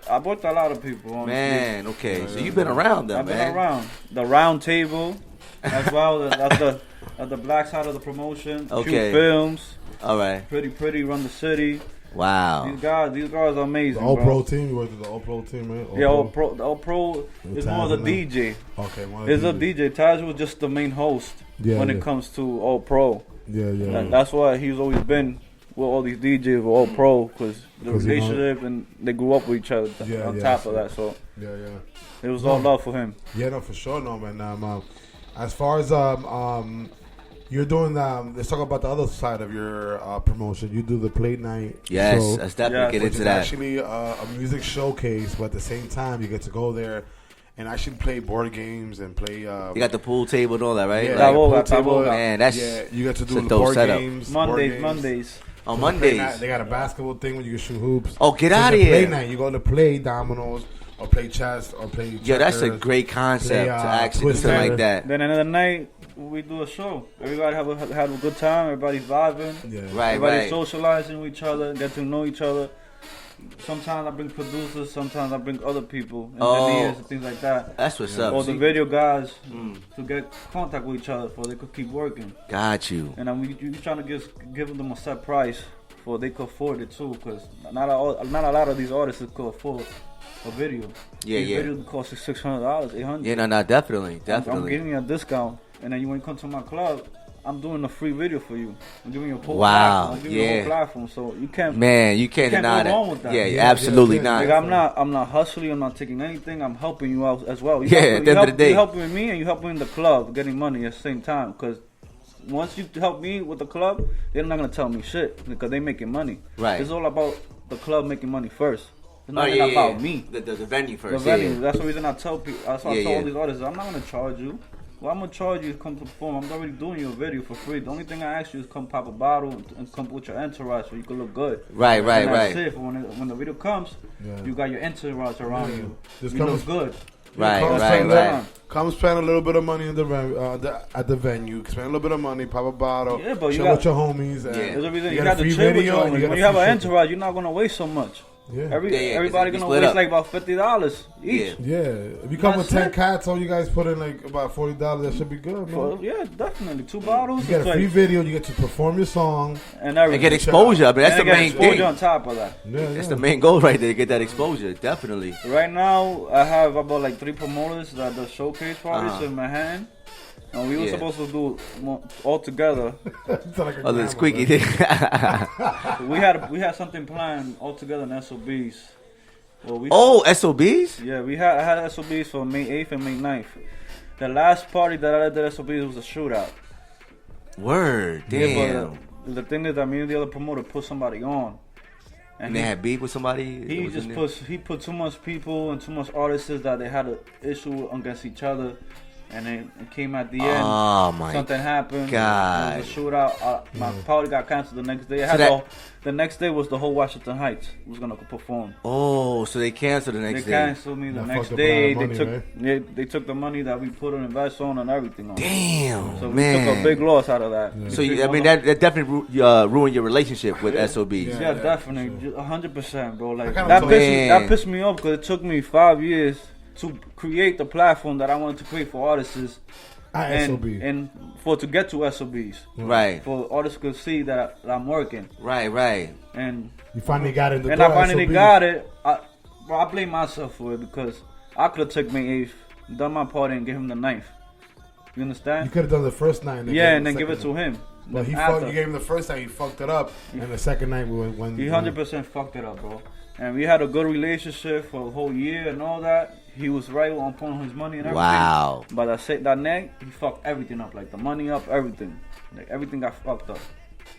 I worked with a lot of people. Honestly. Man, okay. So you've been around them, I've man. been around the round table as well. At the black side of the promotion. Okay. Q Films. All right. Pretty run the city. Wow. These guys are amazing. The All bro. Pro team. You worked with the All Pro team, right? Yeah, the All Pro is more of the DJ. Okay, one It's a DJ. Taj was just the main host when it comes to All Pro. Yeah. That's why he's always been with all these DJs with All Pro because the 'Cause, you know- relationship and they grew up with each other on top of that. So Yeah. it was all love for him. Yeah, no, for sure, no, man. As far as you're doing, let's talk about the other side of your promotion. You do the plate night. Yes, show, let's definitely Yes. get which into is that. actually a music showcase, but at the same time, you get to go there and actually play board games and play. You got the pool table and all that, right? yeah, Like, like a pool Taboga, table. Taboga. man, that's Yeah, you get to it's do a the dope board setup. games. board games. Mondays. on Play Mondays. night, they got a basketball thing where you can shoot hoops. Oh, get So out it's of a play here! night. You go to play dominoes or play chess or play. Yo, that's a checkers. great concept Play, to actually do Twister. something like that. Then another night we do a show. Everybody have a good time. Everybody's vibing. Yeah. Right, Everybody's right. socializing with each other, get to know each other. Sometimes I bring producers, sometimes I bring other people, engineers and things like that. That's what's up. Or the See? video guys to get contact with each other so they could keep working. Got you. And we trying to give them a set price for they could afford it too, because not a lot of these artists could afford a video. Yeah, These yeah. videos cost $600, $800. Yeah, no, definitely, I'm definitely. giving you a discount, and then when you come to my club, I'm doing a free video for you. I'm giving you a whole Wow, platform. I'm giving you a yeah. whole platform, so you can't. Man, you can't Can't deny go that. wrong with that. Yeah, Yeah, absolutely yeah. Like, not. I'm not hustling. I'm not taking anything. I'm helping you out as well. Yeah, at the end of the day. you're helping me, and you're helping the club getting money at the same time. Because once you help me with the club, they're not gonna tell me shit because they making money. Right. It's all about the club making money first. It's Oh, not yeah, about yeah. me. The venue first. The venue. Yeah. That's the reason I tell people. That's why I Yeah, tell yeah. all these artists, I'm not gonna charge you. Well, I'm gonna charge you to come to perform. I'm already doing you a video for free. The only thing I ask you is come pop a bottle and come with your entourage so you can look good. Right, And right, that's right. it. When the video comes, Yeah. you got your entourage around you. Just You come look with- good. Right, Come right, spend right. Come spend a little bit of money in at the venue. Spend a little bit of money, pop a bottle. Yeah, but you chill got- with your homies. And Yeah. There's a reason you you got got a to free chill with video your and you homies. got When a you have free an shit. entourage, you're not gonna waste so much. Yeah. Yeah, 'cause Everybody we gonna split waste up. like about $50 each. Yeah. Yeah, if you come with That's 10 it. cats, all you guys put in like about $40. That should be good, man. Yeah, definitely. 2 bottles. You get it's a free like- video. You get to perform your song. and everything. And get exposure. I mean, that's And the get main exposure thing. on top of that. Yeah, That's the main goal right there. Get that exposure. Definitely. Right now, I have about like 3 promoters that the showcase parties Uh-huh. in Manhattan. And we were Yeah. supposed to do all together. Sound like a Other than grandma, squeaky man. thing. We had something planned all together in SOBs. Well, Oh, SOBs? Yeah, I had SOBs for May 8th and May 9th. The last party that I did at SOBs was a shootout. Word. Yeah, Damn. but the thing is that me and the other promoter put somebody on. And they had beef with somebody? He that was just in there? he put too much people and too much artists that they had an issue against each other, and then it came at the end. Oh, my Something happened. God. It was a shootout. My party got canceled the next day. The next day was the whole Washington Heights was gonna perform. Oh, so they canceled the next They day. canceled me the That next fucked up a lot day. of money, They took the money that we put on invest on and everything on. Damn, So we man. took a big loss out of that. So, I mean, that definitely ruined your relationship with SOBs. Yeah, definitely, 100%, bro. Like kinda that told- that pissed me off because it took me 5 years to create the platform that I wanted to create for artists, At SOB. and to get to SOBs, Right, for artists could see that I'm working, right, right. and You finally got in the and door. I finally SOB. got it. I blame myself for it because I could have took May 8th, done my part, and give him the 9th. You You understand? could have done the first night. And then give it to him. But Then you gave him the first night, he fucked it up. And the second night, when He 100% fucked it up, bro. And we had a good relationship for a whole year and all that. he was right on point on his money and everything. Wow. But that night, he fucked everything up. Like the money up, everything. Like everything got fucked up.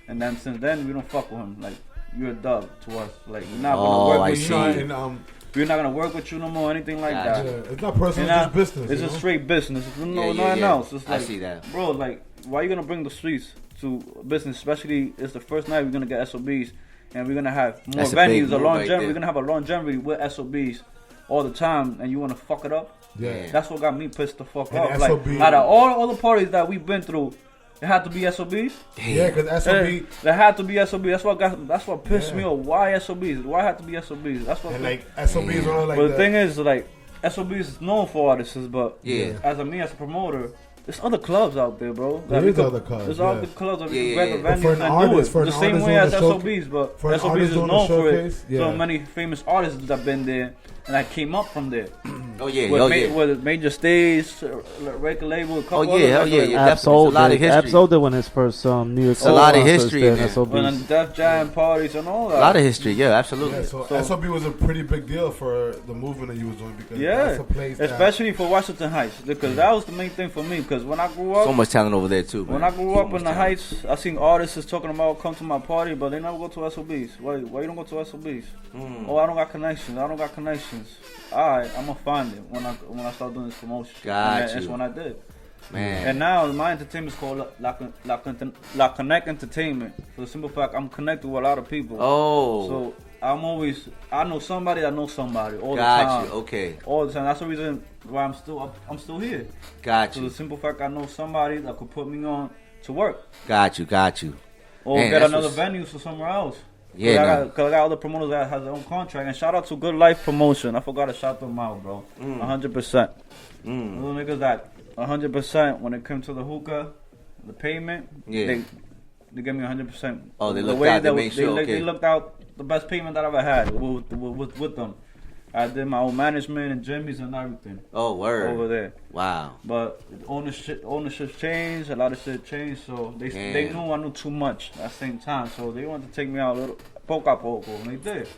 And then since then, we don't fuck with him. Like you're a dub to us. Like we're not gonna work with you. And, we're not gonna work with you no more. Anything like that. yeah, it's not personal. It's just business. It's you just know? straight business. No, Yeah, nothing yeah. else. It's like, I see that. bro. Like, why you gonna bring the streets to business? Especially it's the first night we're gonna get SOBs, and we're gonna have more That's a big venues, move right there. We're gonna have a longevity with SOBs all the time, and you wanna fuck it up. Yeah. That's what got me pissed the fuck And off. SOB Like, out of all the parties that we've been through, it had to be SOBs. Yeah, because SOB. There had to be SOBs. That's what pissed me off. Why SOBs? Why had to be SOBs? That's what. And like SOB is only like. But the thing is, like, SOBs is known for artists, but Yeah. as a promoter, there's other clubs out there, bro. There we is could- other clubs, There's yeah. other clubs that Yeah, we yeah, can yeah. rent But the for venues an and artist- do for it. an The same artist way doing as a show- SOBs, but for an SOBs artist is doing a known for it. showcase, yeah. So many famous artists that have been there and that came up from there. Oh yeah, With major stage, record label, a couple Oh, yeah, others. hell yeah. Definitely. Absol It's a lot of history. Absol did win his first New York City a lot of concerts history there in in there. SOBs. And then Def Jam parties and all that. A lot of history, yeah, absolutely. Yeah, so SOB was a pretty big deal for the movement that you was doing because that's a place that, especially for Washington Heights, because that was the main thing for me. Because when I grew up, So much talent over there too, man. when I grew up in the Heights, I seen artists talking about come to my party, but they never go to SOBs. Why you don't go to SOBs? Oh, I don't got connections. Alright, I'm gonna find it when I start doing this promotion. Got And that's you. when I did. Man. And now my entertainment is called La Connect Entertainment. For the simple fact, I'm connected with a lot of people. Oh. So I know somebody that knows somebody all the Got time. you. Okay. All the time. That's the reason why I'm still here. Got So you. the simple fact, I know somebody that could put me on to work Got you. or Man, get that's another what's- venue for somewhere else. Yeah, Because I got other promoters that has their own contract. And shout out to Good Life Promotion. I forgot to shout them out, bro. 100%. Those niggas that 100% when it comes to the hookah, the payment, Yeah. they give me 100%. Oh, they The looked way out, they that made sure, they okay. looked out the best payment that I ever had with them. I did my own management and Jimmy's and everything Oh, word. over there. Wow. But ownership changed, a lot of shit changed, so they knew I knew too much at the same time, so they wanted to take me out a little poco a poco, and they did.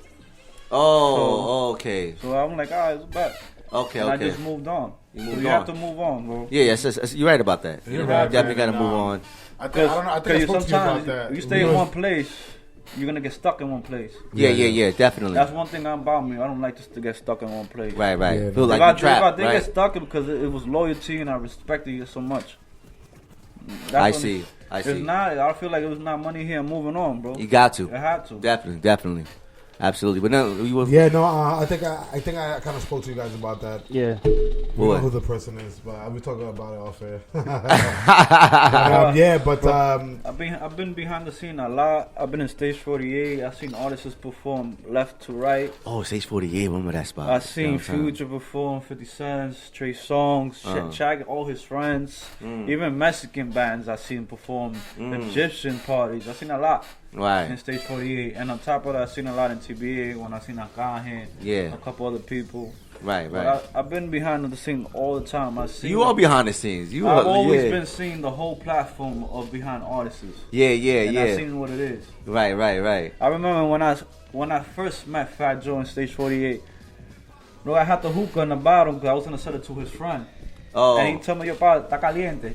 Oh, okay. So I'm like, alright, it's back. Okay, And I okay. just moved on. You So moved you on. have to move on, bro. Yeah, yes, you're right about that. You're You right, definitely man. got to move on. I don't know. I think I spoke to you about sometimes that. you stay in one place, you're gonna get stuck in one place. Yeah, definitely. That's one thing about me. I don't like just to get stuck in one place. Right. Yeah, Feel like If I you're trapped, did right? get stuck because it was loyalty and I respected you so much. That's I when see. It's not. I feel like it was not money here. I'm moving on, bro. You got to. I had to. Definitely. Absolutely. But no, you was Yeah, no, I think I kind of spoke to you guys about that. Yeah. We What? know who the person is, but I'll be talking about it off air. I've been behind the scene a lot. I've been in Stage 48. I've seen artists perform left to right. Oh, Stage 48. Remember that spot? I've seen Downtown. Future perform, 50 Cent, Trey Songz, Shaq, all his friends, even Mexican bands. I've seen perform, Egyptian parties. I've seen a lot in Right. Stage 48, and on top of that, I've seen a lot in TBA when I've seen Akahe, Yeah. a couple other people. Right. But I've been behind the scene all the time. I've seen. You are behind the scenes. You are. I've always yeah. been seeing the whole platform of behind artists. Yeah. And I've seen what it is. Right. I remember when I first met Fat Joe in Stage 48. Bro, I had the hookah in the bottom because I was gonna sell it to his friend. Oh. And he told me, "Yo, pa, está caliente."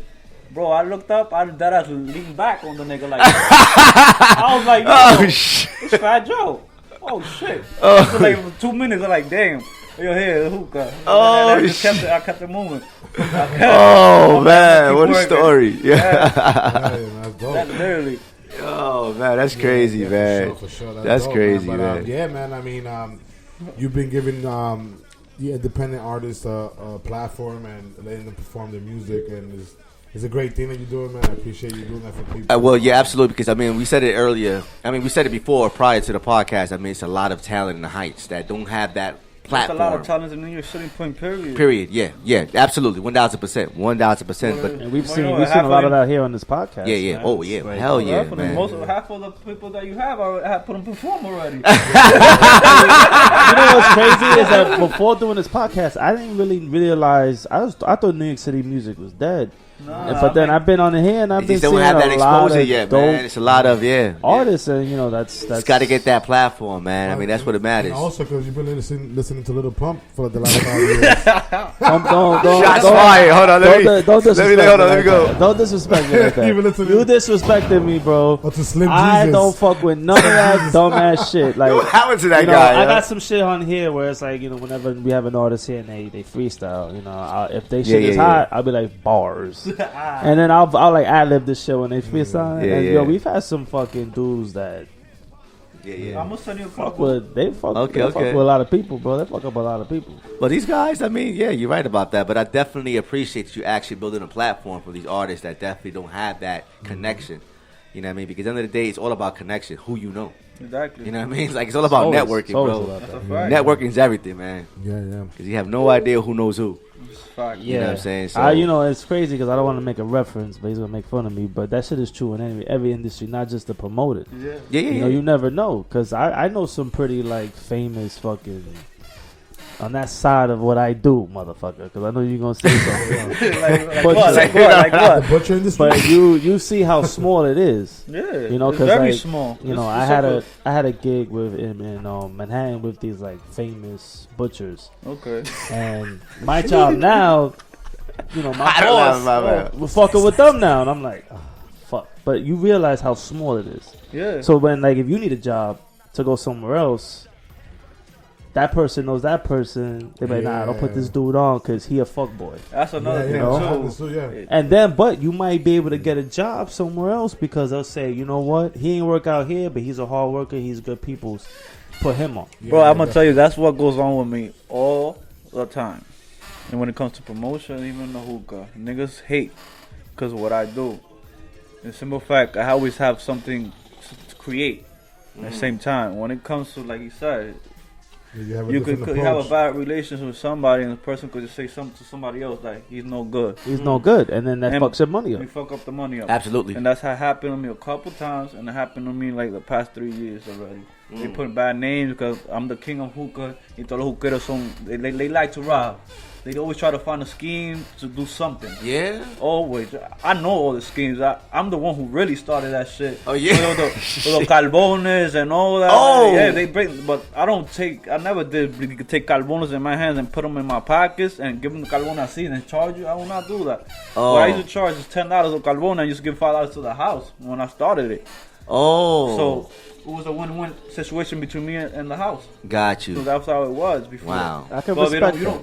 Bro, I looked up, I that ass leaned back on the nigga like I was like, yo, Oh shit. it's Fat Joe. Oh shit. So like for 2 minutes, I'm like, damn. Yo, here, the hookah. Oh, And I kept it moving. Oh man, keep what a working. story. Yeah. That's dope. That literally. Oh man, that's crazy, Yeah, man. For sure. That's dope, crazy, But, man. yeah, man. I mean, you've been giving the independent artists a platform and letting them perform their music, and it's a great thing that you're doing, man. I appreciate you doing that for people. Well, yeah, absolutely. Because I mean, we said it earlier. I mean, we said it before, prior to the podcast. I mean, it's a lot of talent in the Heights that don't have that There's a platform. lot of talent in New York City, point period. Period. Yeah, absolutely, 1,000%, 1,000%. But And we've Well, seen you know, we've seen half a lot of of that here on this podcast. yeah. man. Oh yeah, It's like- hell yeah, Half of man. half of the people that you have, I have put them perform already. You know what's crazy is that before doing this podcast, I didn't really realize. I thought New York City music was dead. But then I've been on here and I've They been just don't seeing have that a lot exposure of yet, dope man. It's a lot of artists, and you know that's Just got to get that platform, man. I mean, that's what it matters. And also, because you've been listening to Little Pump for the last 5 years. Shots fired. Hold on, Don't disrespect let me go. Don't disrespect me like that. Even listen to- You disrespected me, bro. Or to Slim I Jesus. don't fuck with none of that dumbass shit. Like, What happened to that you know, guy? I got some shit on here where it's like, you know, whenever we have an artist here and they freestyle, you know, if they shit is hot, I'll be like bars, and then I'll like ad lib this shit when they freestyle. And yo, we've had some fucking dudes that I'm gonna send you a fuck couple. with fuck Okay. with a lot of people, bro. They fuck up a lot of people. But these guys, I mean, yeah, you're right about that. But I definitely appreciate that you actually building a platform for these artists that definitely don't have that connection. You know what I mean? Because at the end of the day, it's all about connection, who you know. Exactly. You know what I mean? It's like it's all about networking, bro. That's a fact. Networking is everything, man. Yeah. Because you have no idea who knows who. It's a fact. You know what I'm saying? So, you know, it's crazy because I don't want to make a reference, but he's gonna make fun of me. But that shit is true in every industry, not just the promoted. Yeah. You know, you never know, because I know some pretty like famous fucking on that side of what I do, motherfucker. Because I know you're gonna say something. Like what? The butcher industry. But you see how small it is. Yeah. You know, it's because very like, small. you know, I had a gig with in Manhattan with these like famous butchers, Okay. and my job now, you know, my I don't know, boss, we're fucking with them now, and I'm like, oh, fuck. But you realize how small it is. Yeah. So when like if you need a job to go somewhere else, that person knows that person. They're like, nah, don't put this dude on because he a fuckboy. That's another thing happens too. too, yeah. And then, but you might be able to get a job somewhere else because they'll say, you know what, he ain't work out here, but he's a hard worker. He's good people's. Put him on. Bro, I'm gonna tell you, that's what goes on with me all the time. And when it comes to promotion, even the hookah, niggas hate because of what I do. In simple fact, I always have something to create at the same time. When it comes to, like you said, you could have a bad relationship with somebody and the person could just say something to somebody else like he's no good. He's no good, and then that fucks your money up. We fuck up the money up. Absolutely. And that's how it happened to me a couple times, and it happened to me like the past 3 years already. They put bad names because I'm the king of hookah. Y todos los hookeros son, they like to rob. They always try to find a scheme to do something. Yeah? Always. I know all the schemes. I'm the one who really started that shit. Oh, yeah? The carbones and all that. Oh! Yeah, they break. But I never did take carbones in my hands and put them in my pockets and give them the carbone así and charge you. I will not do that. Oh. What I used to charge is $10 of carbone and just give $5 to the house when I started it. Oh. So it was a win-win situation between me and the house. Got you. So that's how it was before. Wow. I can But respect that.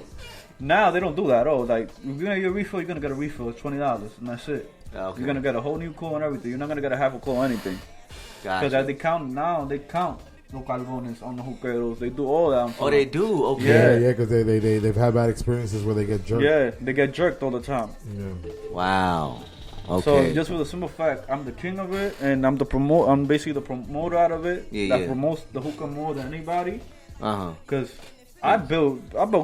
now they don't do that at all. Like, if you're gonna get a refill, you're gonna get a refill. It's $20, and that's it. Okay. You're gonna get a whole new coil and everything. You're not gonna get a half a coil or anything. Got Because you. as they count no carbones on the hookeros. They do all that. Oh, they do? Okay. Yeah, because they've had bad experiences where they get jerked. Yeah, they get jerked all the time. Yeah. Wow. Okay. So just for the simple fact, I'm the king of it, and I'm basically the promoter out of it. That promotes the hookah more than anybody. Because I built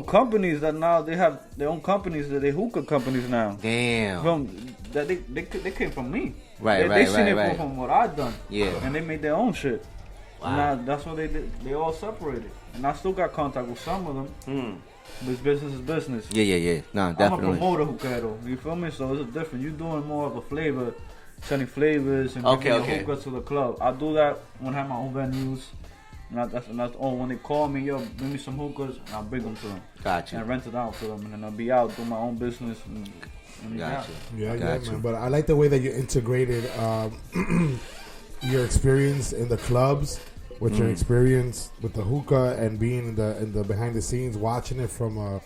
companies that now they have their own companies, that they hookah companies now. Damn. They came from me. Right. They seen it from what I done. Yeah. And they made their own shit. Wow. Now that's what they did. They all separated, and I still got contact with some of them. This business is business. Yeah. No, definitely. I'm a promoter, Hookero. You feel me? So it's different. You're doing more of a flavor, selling flavors and giving the hookah to the club. I do that when I have my own venues. And that's all. When they call me, yo, bring me some hookahs, and I'll bring them to them. Gotcha. And rent it out to them, and then I'll be out doing my own business. Gotcha. Yeah, Gotcha. man. But I like the way that you integrated your experience in the clubs with your experience with the hookah and being in the behind the scenes, watching it from an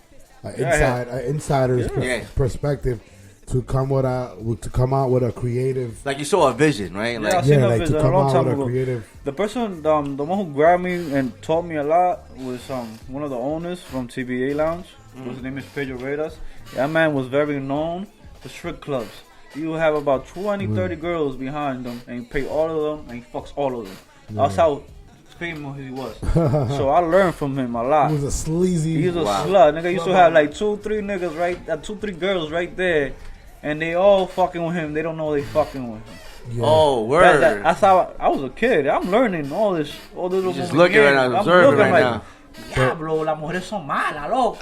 insider's perspective to come out with a creative. Like you saw a vision, right? Yeah, I Like, seen a like vision to a come long out time with a ago. creative. The person, the one who grabbed me and taught me a lot was one of the owners from TBA Lounge. His name is Pedro Reyes. That man was very known for strip clubs. You have about 20, 30 girls behind them, and you pay all of them, and he fucks all of them. That's how famous he was. So I learned from him a lot. He was a sleazy. He was a slut. Nigga used to have like 2-3 niggas right, 2-3 girls right there, and they all fucking with him. They don't know they fucking with him. Yeah. oh, word. That's how I was a kid. I'm learning all this little. just looking right now, observing right now. Diablo, las mujeres son malas, loco.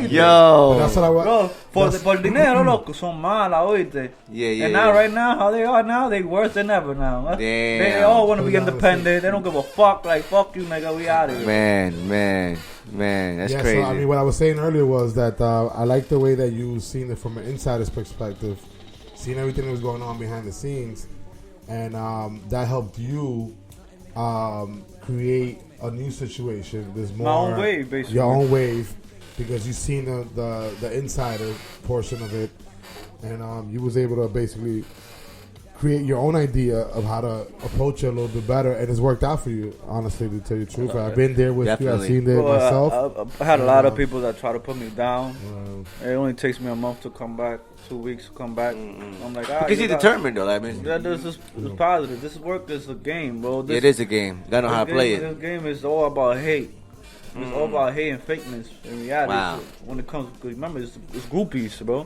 Yo. That's what I want. Bro, por dinero, loco, son malas, oíste. Yeah. And now, right now, how they are now, they worse than ever now. Damn. They all want to be independent. They don't give a fuck. Like, fuck you, nigga, we out of here. Man, that's crazy. So, I mean, what I was saying earlier was that I like the way that you seen it from an insider's perspective, seeing everything that was going on behind the scenes, and that helped you create a new situation. There's more My own wave, basically. Your own wave, because you seen the insider portion of it, and you was able to basically create your own idea of how to approach it a little bit better, and it's worked out for you, honestly, to tell you the truth. I've been there with you. I've seen it myself. I had a lot of people that try to put me down. It only takes me a month to come back, 2 weeks to come back. I'm like, because you're determined, though. I mean, this is positive. This work is a game, bro. It is a game. You gotta know how to play it. This game is all about hate. It's all about hate and fakeness in reality. Wow. When it comes, cause remember, it's groupies, bro.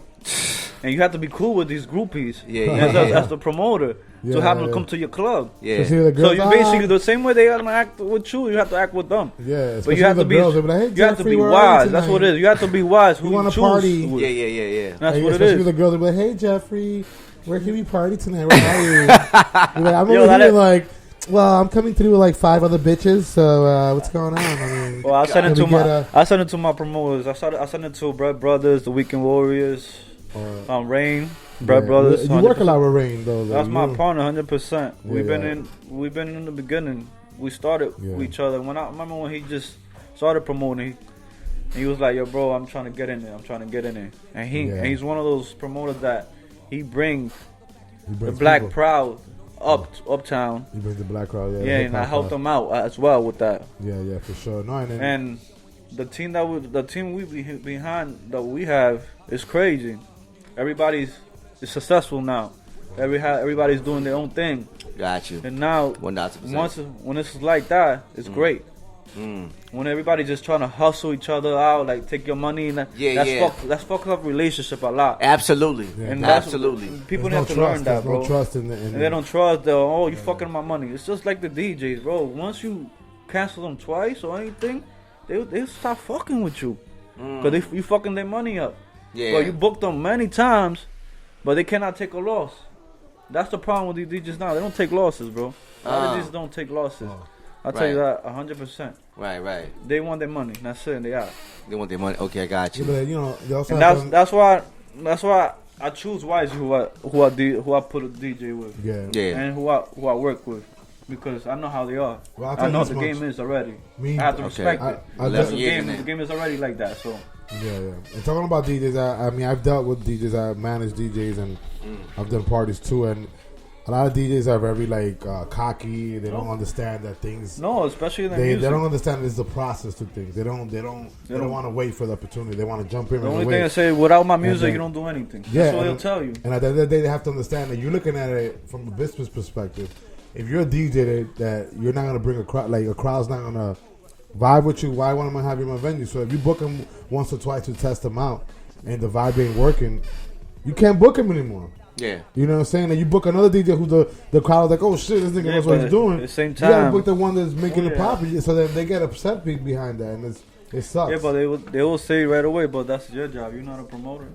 And you have to be cool with these groupies. As the promoter, to have them come to your club. Yeah. So you basically the same way they gonna act with you have to act with them. Yeah. But you have to be like, you have to be wise. That's what it is. You have to be wise. Who you want to choose party? with. Yeah. That's what it especially is. the girls will be like, "Hey Jeffrey, where can we party tonight? Where are you?" You're like, I'm over here like, well, I'm coming through with like 5 other bitches. So what's going on? I mean, well, I sent it to my promoters. I sent it to Bread Brothers, the Weekend Warriors, Rain, Bread Brothers. You work a lot with Rain though. That's my partner, 100%. We've been in the beginning. We started with each other. I remember when he just started promoting. He was like, "Yo, bro, I'm trying to get in there. And he's one of those promoters that he brings the black crowd uptown. He brings the black crowd, and I helped him out as well with that. Yeah, for sure. No, and the team behind that we have is crazy. Everybody's successful now. Everybody's doing their own thing. Got you. And now, 100%. when it's like that, it's great. When everybody just trying to hustle each other out, like take your money, and that's fucked up relationship a lot. Absolutely, and absolutely. People have to learn that, bro. No trust in and they don't trust. You fucking my money. It's just like the DJs, bro. Once you cancel them twice or anything, they stop fucking with you because you fucking their money up. Yeah. But you booked them many times, but they cannot take a loss. That's the problem with these DJs now. They don't take losses, bro. A lot of DJs don't take losses. I'll tell you that 100%. Right. They want their money. That's it. And they out. They want their money. Okay, I got you. Yeah, but they also and that's why I choose wisely who I put a DJ with. Yeah. And who I work with, because I know how they are. Well, I know what the game is already. I have to respect it. The game is already like that. So. Yeah. And talking about DJs, I mean, I've dealt with DJs. I've managed DJs, and I've done parties too. And a lot of DJs are very cocky. They don't understand that things. No, especially in the music. They don't understand there's the process to things. They don't want to wait for the opportunity. They want to jump in. The only thing I say, without my music, you don't do anything. Yeah, that's what they'll tell you. And at the end of the day, they have to understand that you're looking at it from a business perspective. If you're a DJ that you're not gonna bring a crowd, like a crowd's not gonna vibe with you, why want to have you in my venue? So if you book them once or twice to test them out, and the vibe ain't working, you can't book them anymore. Yeah. You know what I'm saying? And you book another DJ who the crowd is like, oh shit, this nigga knows what he's doing. At the same time, you gotta book the one that's making it popular, so that they get upset behind that, and it sucks. Yeah, but they will say right away, but that's your job. You're not a promoter.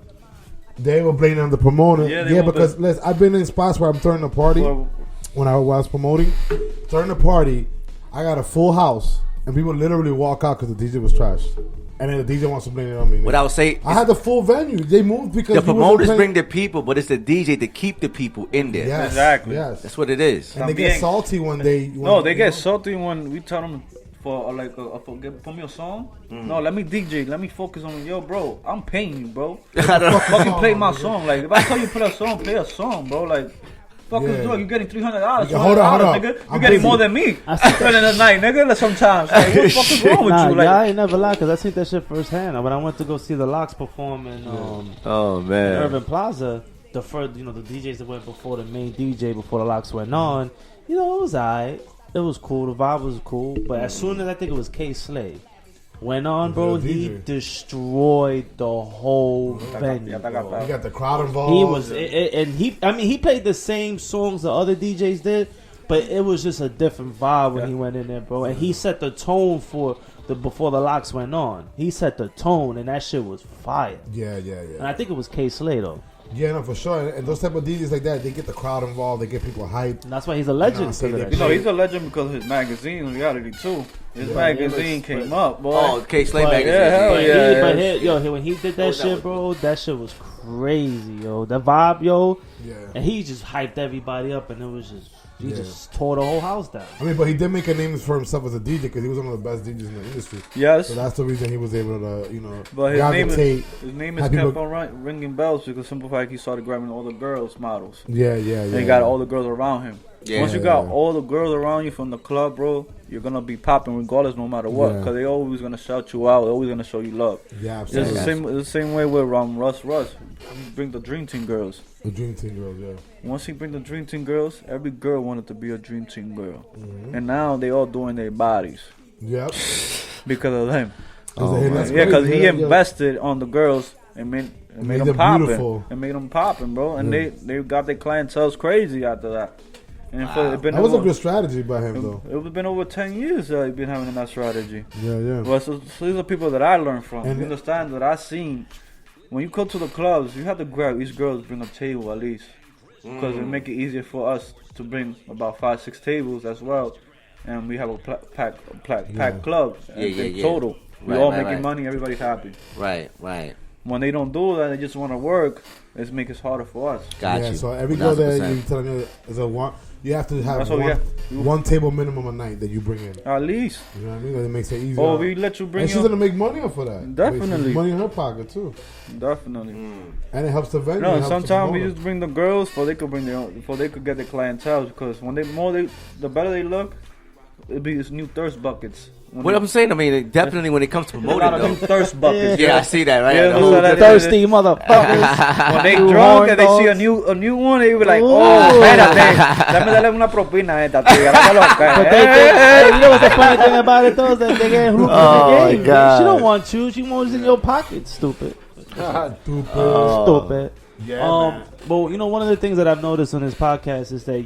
They will blame on the promoter. Yeah, because I've been in spots where I'm throwing a party when I was promoting. Throwing a party, I got a full house, and people literally walk out because the DJ was trash. And then the DJ wants to blame it on me. What I would say, I had the full venue. They moved because the promoters bring the people, but it's the DJ to keep the people in there. Yes, exactly. Yes, that's what it is. And they get salty when they. They get salty when we tell them for put me a song. No, let me DJ. Let me focus on yo, bro. I'm paying you, bro. Fucking play my song. Like if I tell you play a song, bro. Like. Fucking do it. You're getting $300. Hold on. Nigga. You're getting more than me. I'm spending the night, nigga. Sometimes. Like, what the fuck is wrong with you? Like, I ain't never lied because I seen that shit firsthand. When I went to go see the Locks perform in Urban Plaza, the first, the DJs that went before the main DJ before the Locks went on, it was alright. It was cool. The vibe was cool. But as soon as I think it was K Slay went on, bro, he destroyed the whole venue. Bro. He got the crowd involved. He was, he played the same songs the other DJs did, But it was just a different vibe when he went in there, bro. And he set the tone for before the locks went on. He set the tone, and that shit was fire. Yeah. And I think it was K-Slay, though. Yeah, no, for sure. And those type of DJs like that, they get the crowd involved. They get people hyped. And that's why he's a legend. He's a legend because of his magazine, reality too. His magazine came up, boy. Oh, K-Slay magazine. Yeah, hell yeah. But when he did that shit, bro, that shit was crazy, yo. That vibe, yo. Yeah. And he just hyped everybody up, and it was just... He just tore the whole house down. I mean, but he did make a name for himself as a DJ because he was one of the best DJs in the industry. Yes. So that's the reason he was able to, you know, but his name is people... kept on ringing bells because simple fact he started grabbing all the girls models. Yeah. And he got all the girls around him. Yeah. Once you got all the girls around you from the club, bro, you're gonna be popping regardless, no matter what, because they always gonna shout you out, always gonna show you love. Yeah, absolutely. It's the same way with Russ. He bring the Dream Team girls. The Dream Team girls, yeah. Once he bring the Dream Team girls, every girl wanted to be a Dream Team girl, and now they all doing their bodies. Yep. Because of him. Yeah, because he invested on the girls and made them popping. And made them popping, bro. And they got their clientele crazy after that. And that was a good strategy by him, though. It's been over 10 years that he's been having that strategy. Yeah. Well, so these are people that I learned from. And you understand that I seen. When you go to the clubs, you have to grab each girl to bring a table at least. Because it make it easier for us to bring about 5-6 tables as well. And we have a packed club in total. We all making money, everybody's happy. Right. When they don't do that, they just want to work, it's make it harder for us. Gotcha. So every girl that you telling me is a one. You have to have one table minimum a night that you bring in. At least. You know what I mean? That it makes it easier. Oh, we let you bring and she's going to make money off of that. Definitely. Money in her pocket, too. Definitely. And it helps the venue. No, sometimes we just bring the girls for they could bring their own, for they could get their clientele, because when the better they look, it'll be these new thirst buckets. What I'm saying, I mean, definitely when it comes to promoting, though. Thirst buckets. Yeah, I see that, right? Yeah, thirsty motherfuckers. When they drunk and they see a new one, they be like, oh, espérate, dame darle una propina a esta tía, But you know what's the funny thing about it, though, is that they get hooked in the game. God. She don't want you. She wants in your pocket, stupid. Stupid. Yeah, but, you know, one of the things that I've noticed on this podcast is that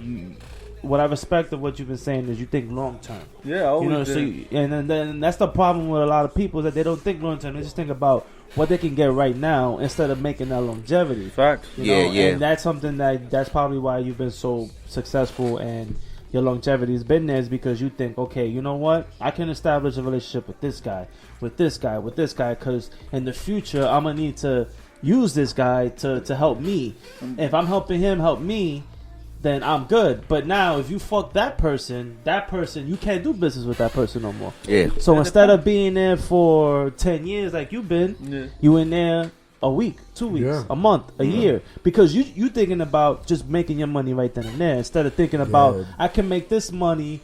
what I respect of what you've been saying is you think long term. Yeah, I always and then that's the problem with a lot of people, is that they don't think long term. They just think about what they can get right now instead of making that longevity. Facts. You know? And that's something that's probably why you've been so successful and your longevity has been there, is because you think, okay, you know what? I can establish a relationship with this guy, because in the future I'm gonna need to use this guy to help me. If I'm helping him help me, then I'm good. But now, if you fuck that person, you can't do business with that person no more. Yeah. So instead of being there for 10 years like you've been, you in there a week, 2 weeks, a month, a year. Because you thinking about just making your money right then and there, instead of thinking about, I can make this money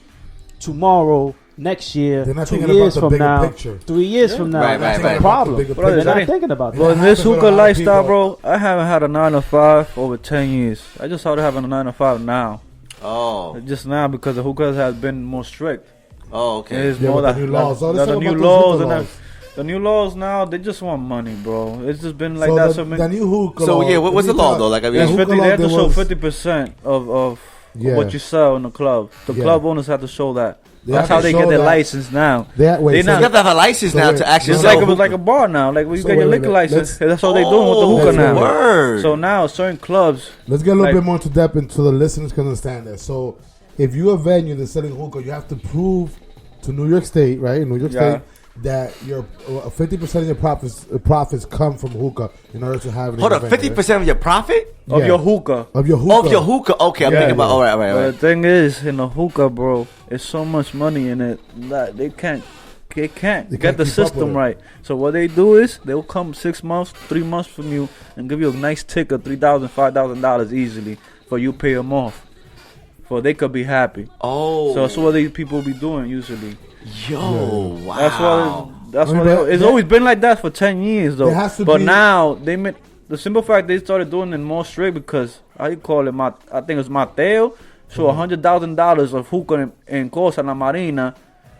tomorrow, next year, 2 years from now, picture. 3 years from now. That's a problem. They're not thinking about that. Well, in this hookah lifestyle, bro, I haven't had a 9 to 5 over 10 years. I just started having a 9 to 5 now. Oh. Just now, because the hookahs has been more strict. Oh, okay. It's more the new laws. The new laws and the new laws now, they just want money, bro. It's just been like that. The new hookah law. So yeah, what's the law though? Like, I mean, they have to show 50% of what you sell in the club. The club owners have to show that. That's how they get their license now. You have to have a license now to actually sell. It's like a bar now. Like when you get your liquor license, that's all they doing with the hookah now. Word. So now certain clubs. Let's get a little bit more into depth into the listeners can understand that. So if you're a venue that's selling hookah, you have to prove to New York State, right? In New York State, that your 50% of your profits come from hookah in order to have it. Hold up, 50% of your profit? Of your hookah. Of your hookah. Okay, I'm thinking about. All right. The thing is, in the hookah, bro, it's so much money in it that they can't get the system right. So what they do is they'll come 6 months, 3 months from you and give you a nice tick of $3,000, $5,000 easily for you pay them off. For they could be happy. Oh. So that's what these people be doing usually. Yo, wow. That's what it's always been like that for 10 years though. But now they made the simple fact they started doing it more strict because how you call it? I think it's Mateo. So $100,000 of hookah in Cosa La Marina,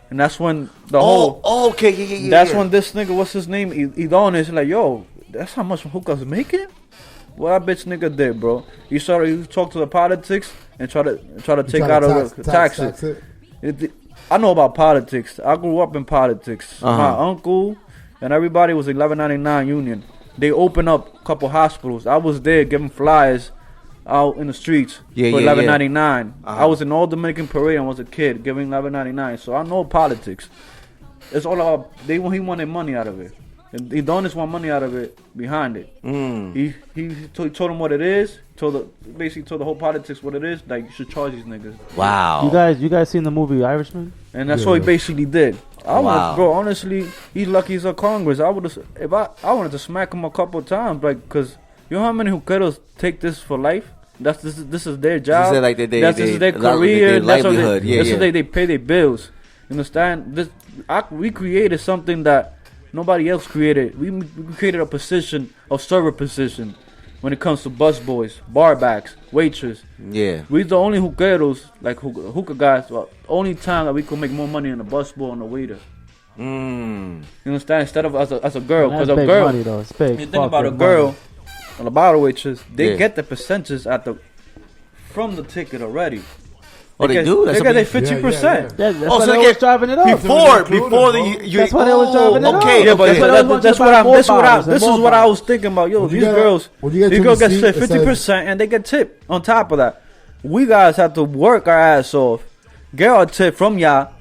and that's when the whole. Oh, okay, yeah. That's when this nigga, what's his name? Idon is like, yo, that's how much hookah's making. What that bitch nigga did, bro? He talk to the politics and try to take try out to of tax it. I know about politics. I grew up in politics. My uncle and everybody was 1199 Union. They opened up a couple hospitals. I was there giving flyers out in the streets for 11.99. I was in all Dominican Parade and was a kid giving 11.99. So I know politics. It's all about he wanted money out of it. And the donors want money out of it behind it. He told him what it is. Basically told the whole politics what it is. Like you should charge these niggas. Wow. You guys seen the movie Irishman? And that's what he basically did. Bro, honestly, he's lucky he's a Congress. I wanted to smack him a couple of times, like, cause you know how many Hookeros take this for life. This is their job. This is their career. That's livelihood. They pay their bills. You understand? We created something that nobody else created. We created a server position when it comes to busboys, barbacks, waitress. Yeah. We're the only hookeros, like hookah guys, only time that we could make more money than a busboy and a waiter. You understand? Instead of as a girl. Because a girl, money, though. It's big. You think about a girl and a bottle waitress, they get the percentages from the ticket already. Oh, they do? They get their 50%. That's why they was driving it up. Before that's why they was driving it up. Okay, yeah, but this is what I was thinking about. Yo, these girls get 50% and they get tipped on top of that. We guys have to work our ass off, get our tip from y'all,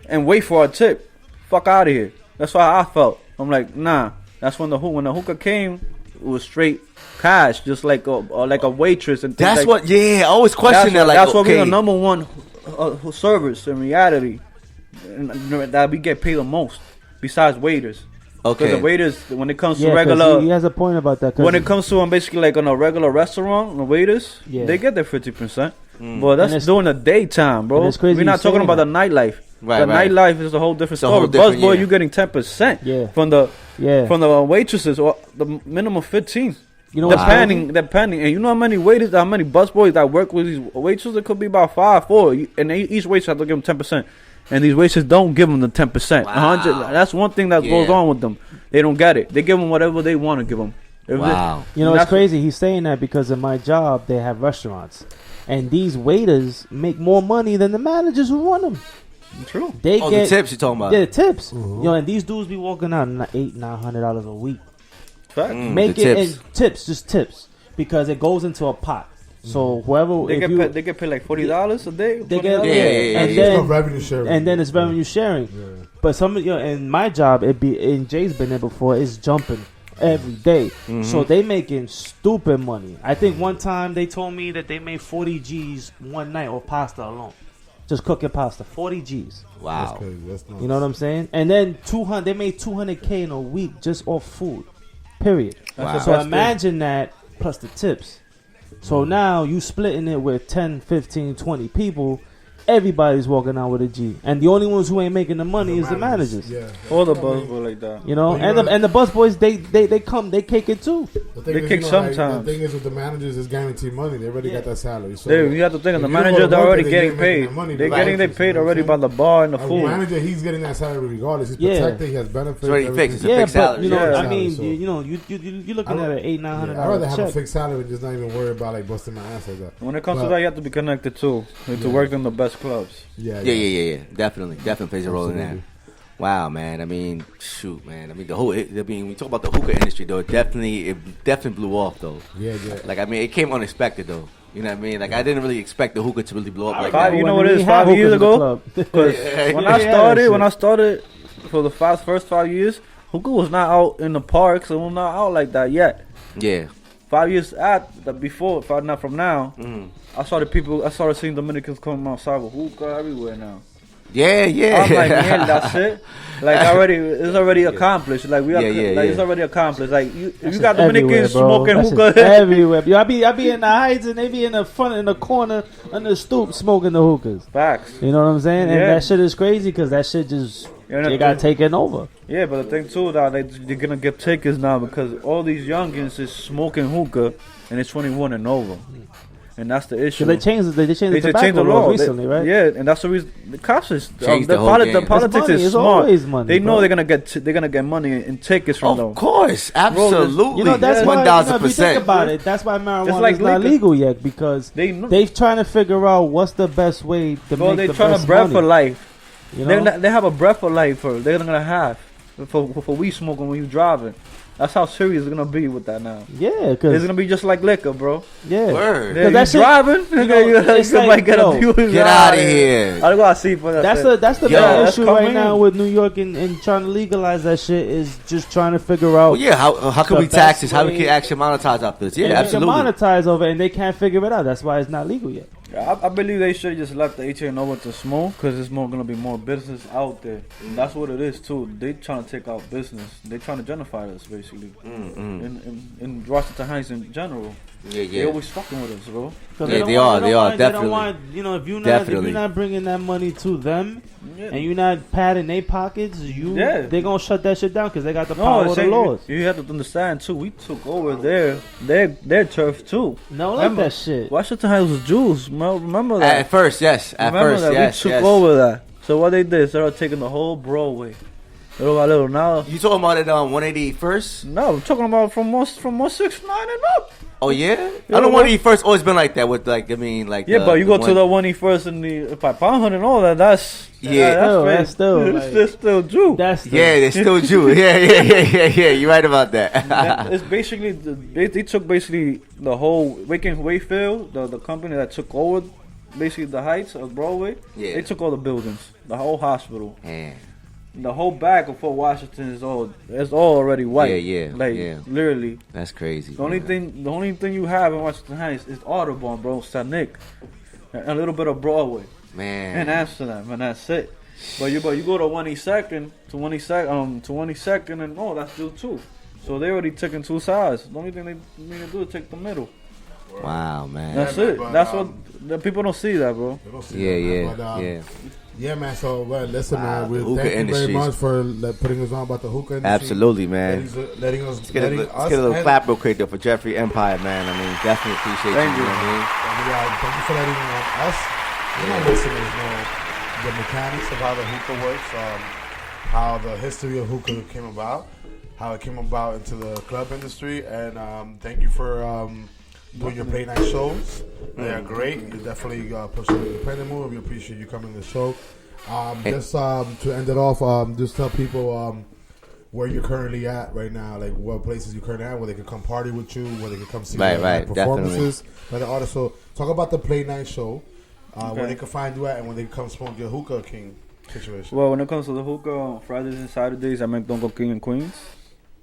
and wait for our tip. Fuck out of here. That's why I felt. I'm like, nah. That's when the hookah came, it was straight cash, just like a waitress and things. That's like, what. Yeah, I always question that. That's why we're the number one service in reality, that we get paid the most besides waiters. Okay. Because the waiters, when it comes to regular, he has a point about that. When it comes to basically like on a regular restaurant, the waiters, they get their 50%. But that's during the daytime, bro. We're not talking about the nightlife. Right, nightlife is a whole different story. Busboy, you're getting 10% from the waitresses, or the minimum 15. You know, depending, and you know how many waiters, how many busboys that work with these waitresses? It could be about 4, and each waitress has to give them 10%, and these waitresses don't give them the 10%. Wow. 100. That's one thing that goes on with them. They don't get it. They give them whatever they want to give them. Wow. You know, it's crazy. He's saying that because in my job they have restaurants, and these waiters make more money than the managers who run them. True. They get the tips you're talking about. Yeah, the tips. You know, and these dudes be walking out $800-900 a week. Make it in tips, just tips, because it goes into a pot. So whoever they get paid like $40 a day. They get and then revenue sharing, and then it's revenue sharing. Yeah. But some, in my job, and Jay's been there before. It's jumping every day. So they making stupid money. I think one time they told me that they made 40 G's one night off pasta alone, just cooking pasta. 40 G's. Wow, that's crazy. That's nice. You know what I'm saying? And then they made $200K in a week just off food. Period. Wow. So imagine that plus the tips. So now you splitting it with 10, 15, 20 people. Everybody's walking out with a G, and the only ones who ain't making the money is the managers. Yeah, all the busboys like that. You know, and the busboys they kick it too. They kick sometimes. The thing is with the managers is guaranteed money. They already got that salary. So you have to think of the manager. They're already getting paid. They're getting their paid already by the bar and the food. The manager, he's getting that salary regardless. He's protected. He has benefits. It's already fixed. It's a fixed salary. You know, I mean, you're looking at an $800-900. I'd rather have a fixed salary and just not even worry about like busting my ass like that. When it comes to that, you have to be connected too. You have to work in the best clubs. Yeah. Definitely plays a role in that. Wow, man. I mean, shoot, man. I mean, we talk about the hookah industry though. It definitely blew off though. Yeah. Like, I mean, it came unexpected though. You know what I mean? Like, I didn't really expect the hookah to really blow up like that. You know what it is? 5 years ago. Because when I started for the first 5 years, hookah was not out in the parks. It was not out like that yet. Yeah. 5 years before, not from now, I started seeing Dominicans coming outside with hookah everywhere now. Yeah. I'm like, man, that's it. Like, it's already accomplished. Like, it's already accomplished. Like, you got Dominicans smoking hookah everywhere. Yo, I be in the heights and they be in the front, in the corner, under the stoop, smoking the hookahs. Facts. You know what I'm saying? And that shit is crazy because that shit just they got taken over. Yeah, but the thing too, that they're gonna get tickets now because all these youngins is smoking hookah and it's 21 and over. And that's the issue. They changed the tobacco law recently, right? Yeah, and that's the reason the cops is the whole game. The politics It's is smart. always money, They know bro. they're gonna get money in tickets from them. Of course, absolutely. You know, that's why, 1,000%. if you think about it, that's why marijuana like is not liquor. legal yet, because they're trying to figure out what's the best way to make they're the trying best to breath money. for life. You know? They have a breath for life they're gonna have for weed smoking when you're driving. That's how serious it's gonna be with that now. Yeah, It's because gonna be just like liquor, bro. yeah, Word. Yeah, you that shit- driving? you know, it's like, get Get out of here. I gotta see for that. that's the Yo, big that's issue coming right now in. with New York and trying to legalize that shit is just trying to figure out. Well, yeah, how can The we tax this? best How we way- can actually monetize off this? Yeah, and absolutely. They can monetize over it, and they can't figure it out. That's why it's not legal yet. I believe they should just let the HA know what to smoke, because there's gonna be more business out there. And that's what it is too. They trying to take out business. They trying to gentrify us basically. In Washington Heights in general. Yeah, They always fucking with us, bro. 'Cause Yeah, don't they want- are, They don't definitely. want, you know, if you're Definitely. not bringing that money to them, Yeah. and you're not padding their pockets, they're gonna shut that shit down because they got the power of the laws. You have to understand too. We took over their turf too. No, like Remember, that shit. Washington Heights was Jews. Remember that? At first, yes. At Remember first, that yes. we took yes. over that. So what they did, they started taking the whole Broadway, little by little. Now, You talking about it on 181st? no, I'm talking about from 169 and up. Oh yeah, Yeah, I don't what? want to first. Always been like that with like Yeah, but you go to the 181st and the Papanhan and all that. That's that's still, like- that's still Jew. That's the, Yeah, they're still Jew. Yeah. You're right about that. It's basically they took basically the whole Wayfield, the company that took over basically the heights of Broadway. Yeah. They took all the buildings, the whole hospital. Man. The whole back of Fort Washington is all already white. Yeah, like yeah. literally. That's crazy. The only thing you have in Washington Heights is Audubon, bro, St. Nick, and a little bit of Broadway Man. and Amsterdam, and that's it. But you go to 182nd to 182nd, and that's due too. So they already taking two sides. The only thing they need to do is take the middle. Wow, man. That's man, it. but, That's what the people don't see that, bro. They don't see Yeah, that, man, yeah. Yeah, man. So, listen, Wow, man. We the hookah thank you very industry. much for putting us on about the hookah industry. Absolutely, man. Letting us. Let's get a little clap real quick though for Jeffrey Empire, man. I mean, definitely appreciate Thank you. you. know what I mean? Thank you for letting us, listeners, know the mechanics of how the hookah works, how the history of hookah came about, how it came about into the club industry, and thank you for doing your play night shows. They are great. You definitely push an independent move. We appreciate you coming to the show. Just to end it off, just tell people where you're currently at right now, like what places you're currently at, where they can come party with you, where they can come see your performances by the artists. So talk about the play night show, where they can find you at, and when they can come smoke your Hookah King situation. Well, when it comes to the hookah, on Fridays and Saturdays, I make Don't Go King and Queens.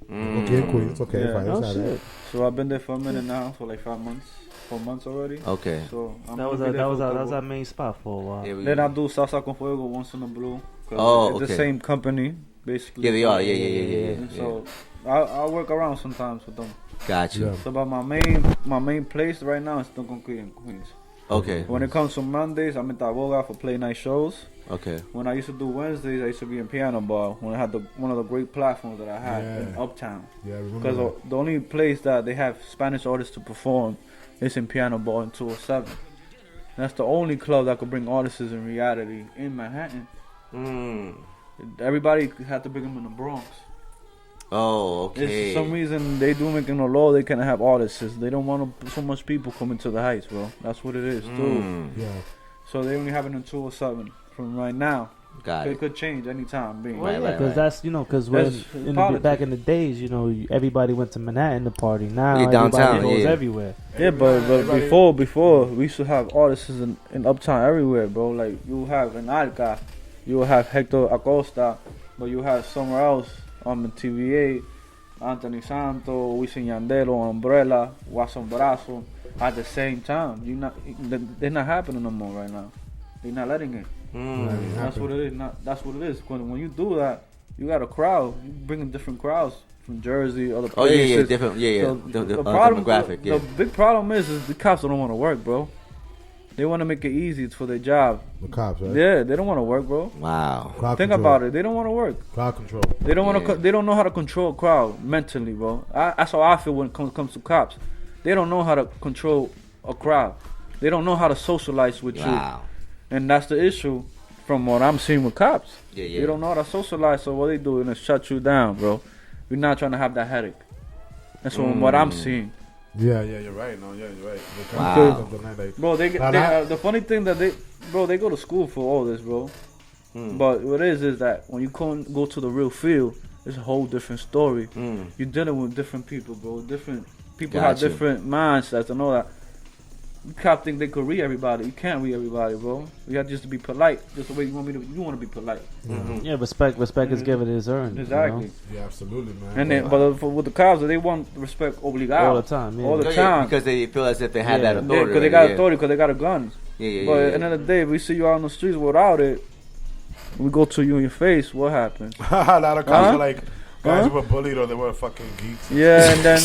Okay, Queens. Okay, Yeah. fine. Oh, Saturday. shit. So I've been there for a minute now, for like 4 months already. Okay. So I'm That was gonna be there for a that was couple. our main spot for a while. Yeah, Then I do Salsa con Fuego once in a blue. 'Cause Oh, it's okay. the same company, basically. Yeah, they are. Yeah. And so I work around sometimes with them. Got you. Yeah. So, but my main place right now is Don't Go King and Queens. Okay. When it comes to Mondays, I'm in Taboga for play night shows. Okay. When I used to do Wednesdays, I used to be in Piano Bar when I had one of the great platforms that I had in Yeah. Uptown. Yeah, I remember Because that. the only place that they have Spanish artists to perform is in Piano Bar in 207. That's the only club that could bring artists in reality in Manhattan. Everybody had to bring them in the Bronx. Oh, It's okay. for some reason they do making a law they can't have artists. They don't want so much people coming to the Heights, bro. That's what it is, too. Yeah. So they only have it in 207 from right now. Got It it. could change anytime being. Well, Right, yeah, right, because right. that's because when That's back in the days, everybody went to Manhattan to party. Now Yeah, downtown, everybody goes yeah. everywhere. Yeah, but Everybody- before we used to have artists in Uptown everywhere, bro. Like you have in Alca, you will have Hector Acosta, but you have somewhere else in TVA, Anthony Santo, Wisin Yandelo, Umbrella, Watson Brazo at the same time. They're not happening no more right now. They're not letting it. That's what it is. That's what it is. When you do that, you got a crowd. You bringing different crowds from Jersey, other Oh places. yeah, different. Yeah. So the problem, demographic. Yeah. the big problem is the cops don't want to work, bro. They want to make it easy for their job. The cops, right? Yeah, they don't want to work, bro. Wow. Crowd Think control. about it. They don't want to work. Crowd control. They don't want to. Yeah. They don't know how to control a crowd mentally, bro. That's how I feel when it comes to cops. They don't know how to control a crowd. They don't know how to socialize with Wow. you, and that's the issue. From what I'm seeing with cops, Yeah. you don't know how to socialize. So what they do is shut you down, bro. We're not trying to have that headache. That's what I'm seeing. Yeah, you're right. No, yeah, you're right. Wow. Bro, the funny thing that they go to school for all this, bro. But what it is that when you go to the real field, it's a whole different story. You're dealing with different people, bro. Different people have different mindsets and all that. You can't think they could read everybody. You can't read everybody, bro. You have just to be polite, just the way you want to be polite. Yeah, respect is given is earned. Exactly. You know? Yeah, absolutely, man. And then, but with the cops, they want respect obligado All the time. Yeah. all the time because they feel as if they have that authority. because they got authority, because they got a gun. Yeah. But at the end of the day, if we see you out on the streets without it, we go to you in your face. What happens? A lot of cops are like guys who were bullied or they were fucking geeks. Yeah, and then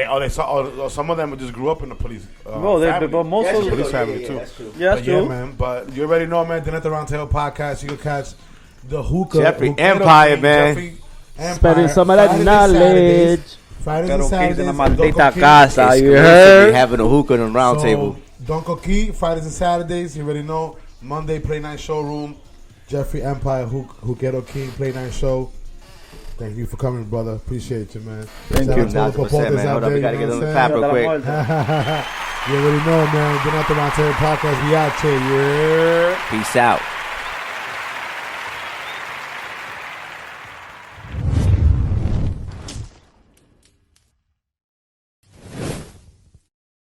or some of them just grew up in the police. but most of police family too. that's true. Yeah, man. But you already know, man. Dinner at the Round Table podcast. You can catch the Hookah Jeffrey Empire, man. Jeffrey Empire. Spreading some of that Fridays and knowledge. Fridays and Saturdays. en la Don maldita Coquí. casa, you We heard? having a hookah on the round table. Don Coquí, Fridays and Saturdays. You already know. Monday, Play Night Showroom. Jeffrey Empire, Hookero King, Play Night Show. Thank you for coming, brother. Appreciate you, man. Thank Shout you. out to all the 100%, popotes man. out Hold up, there, we gotta you get know on the what clap I'm real quick. saying? You already know, man. Dinner at the Round Table podcast. We out here. Yeah. Peace out.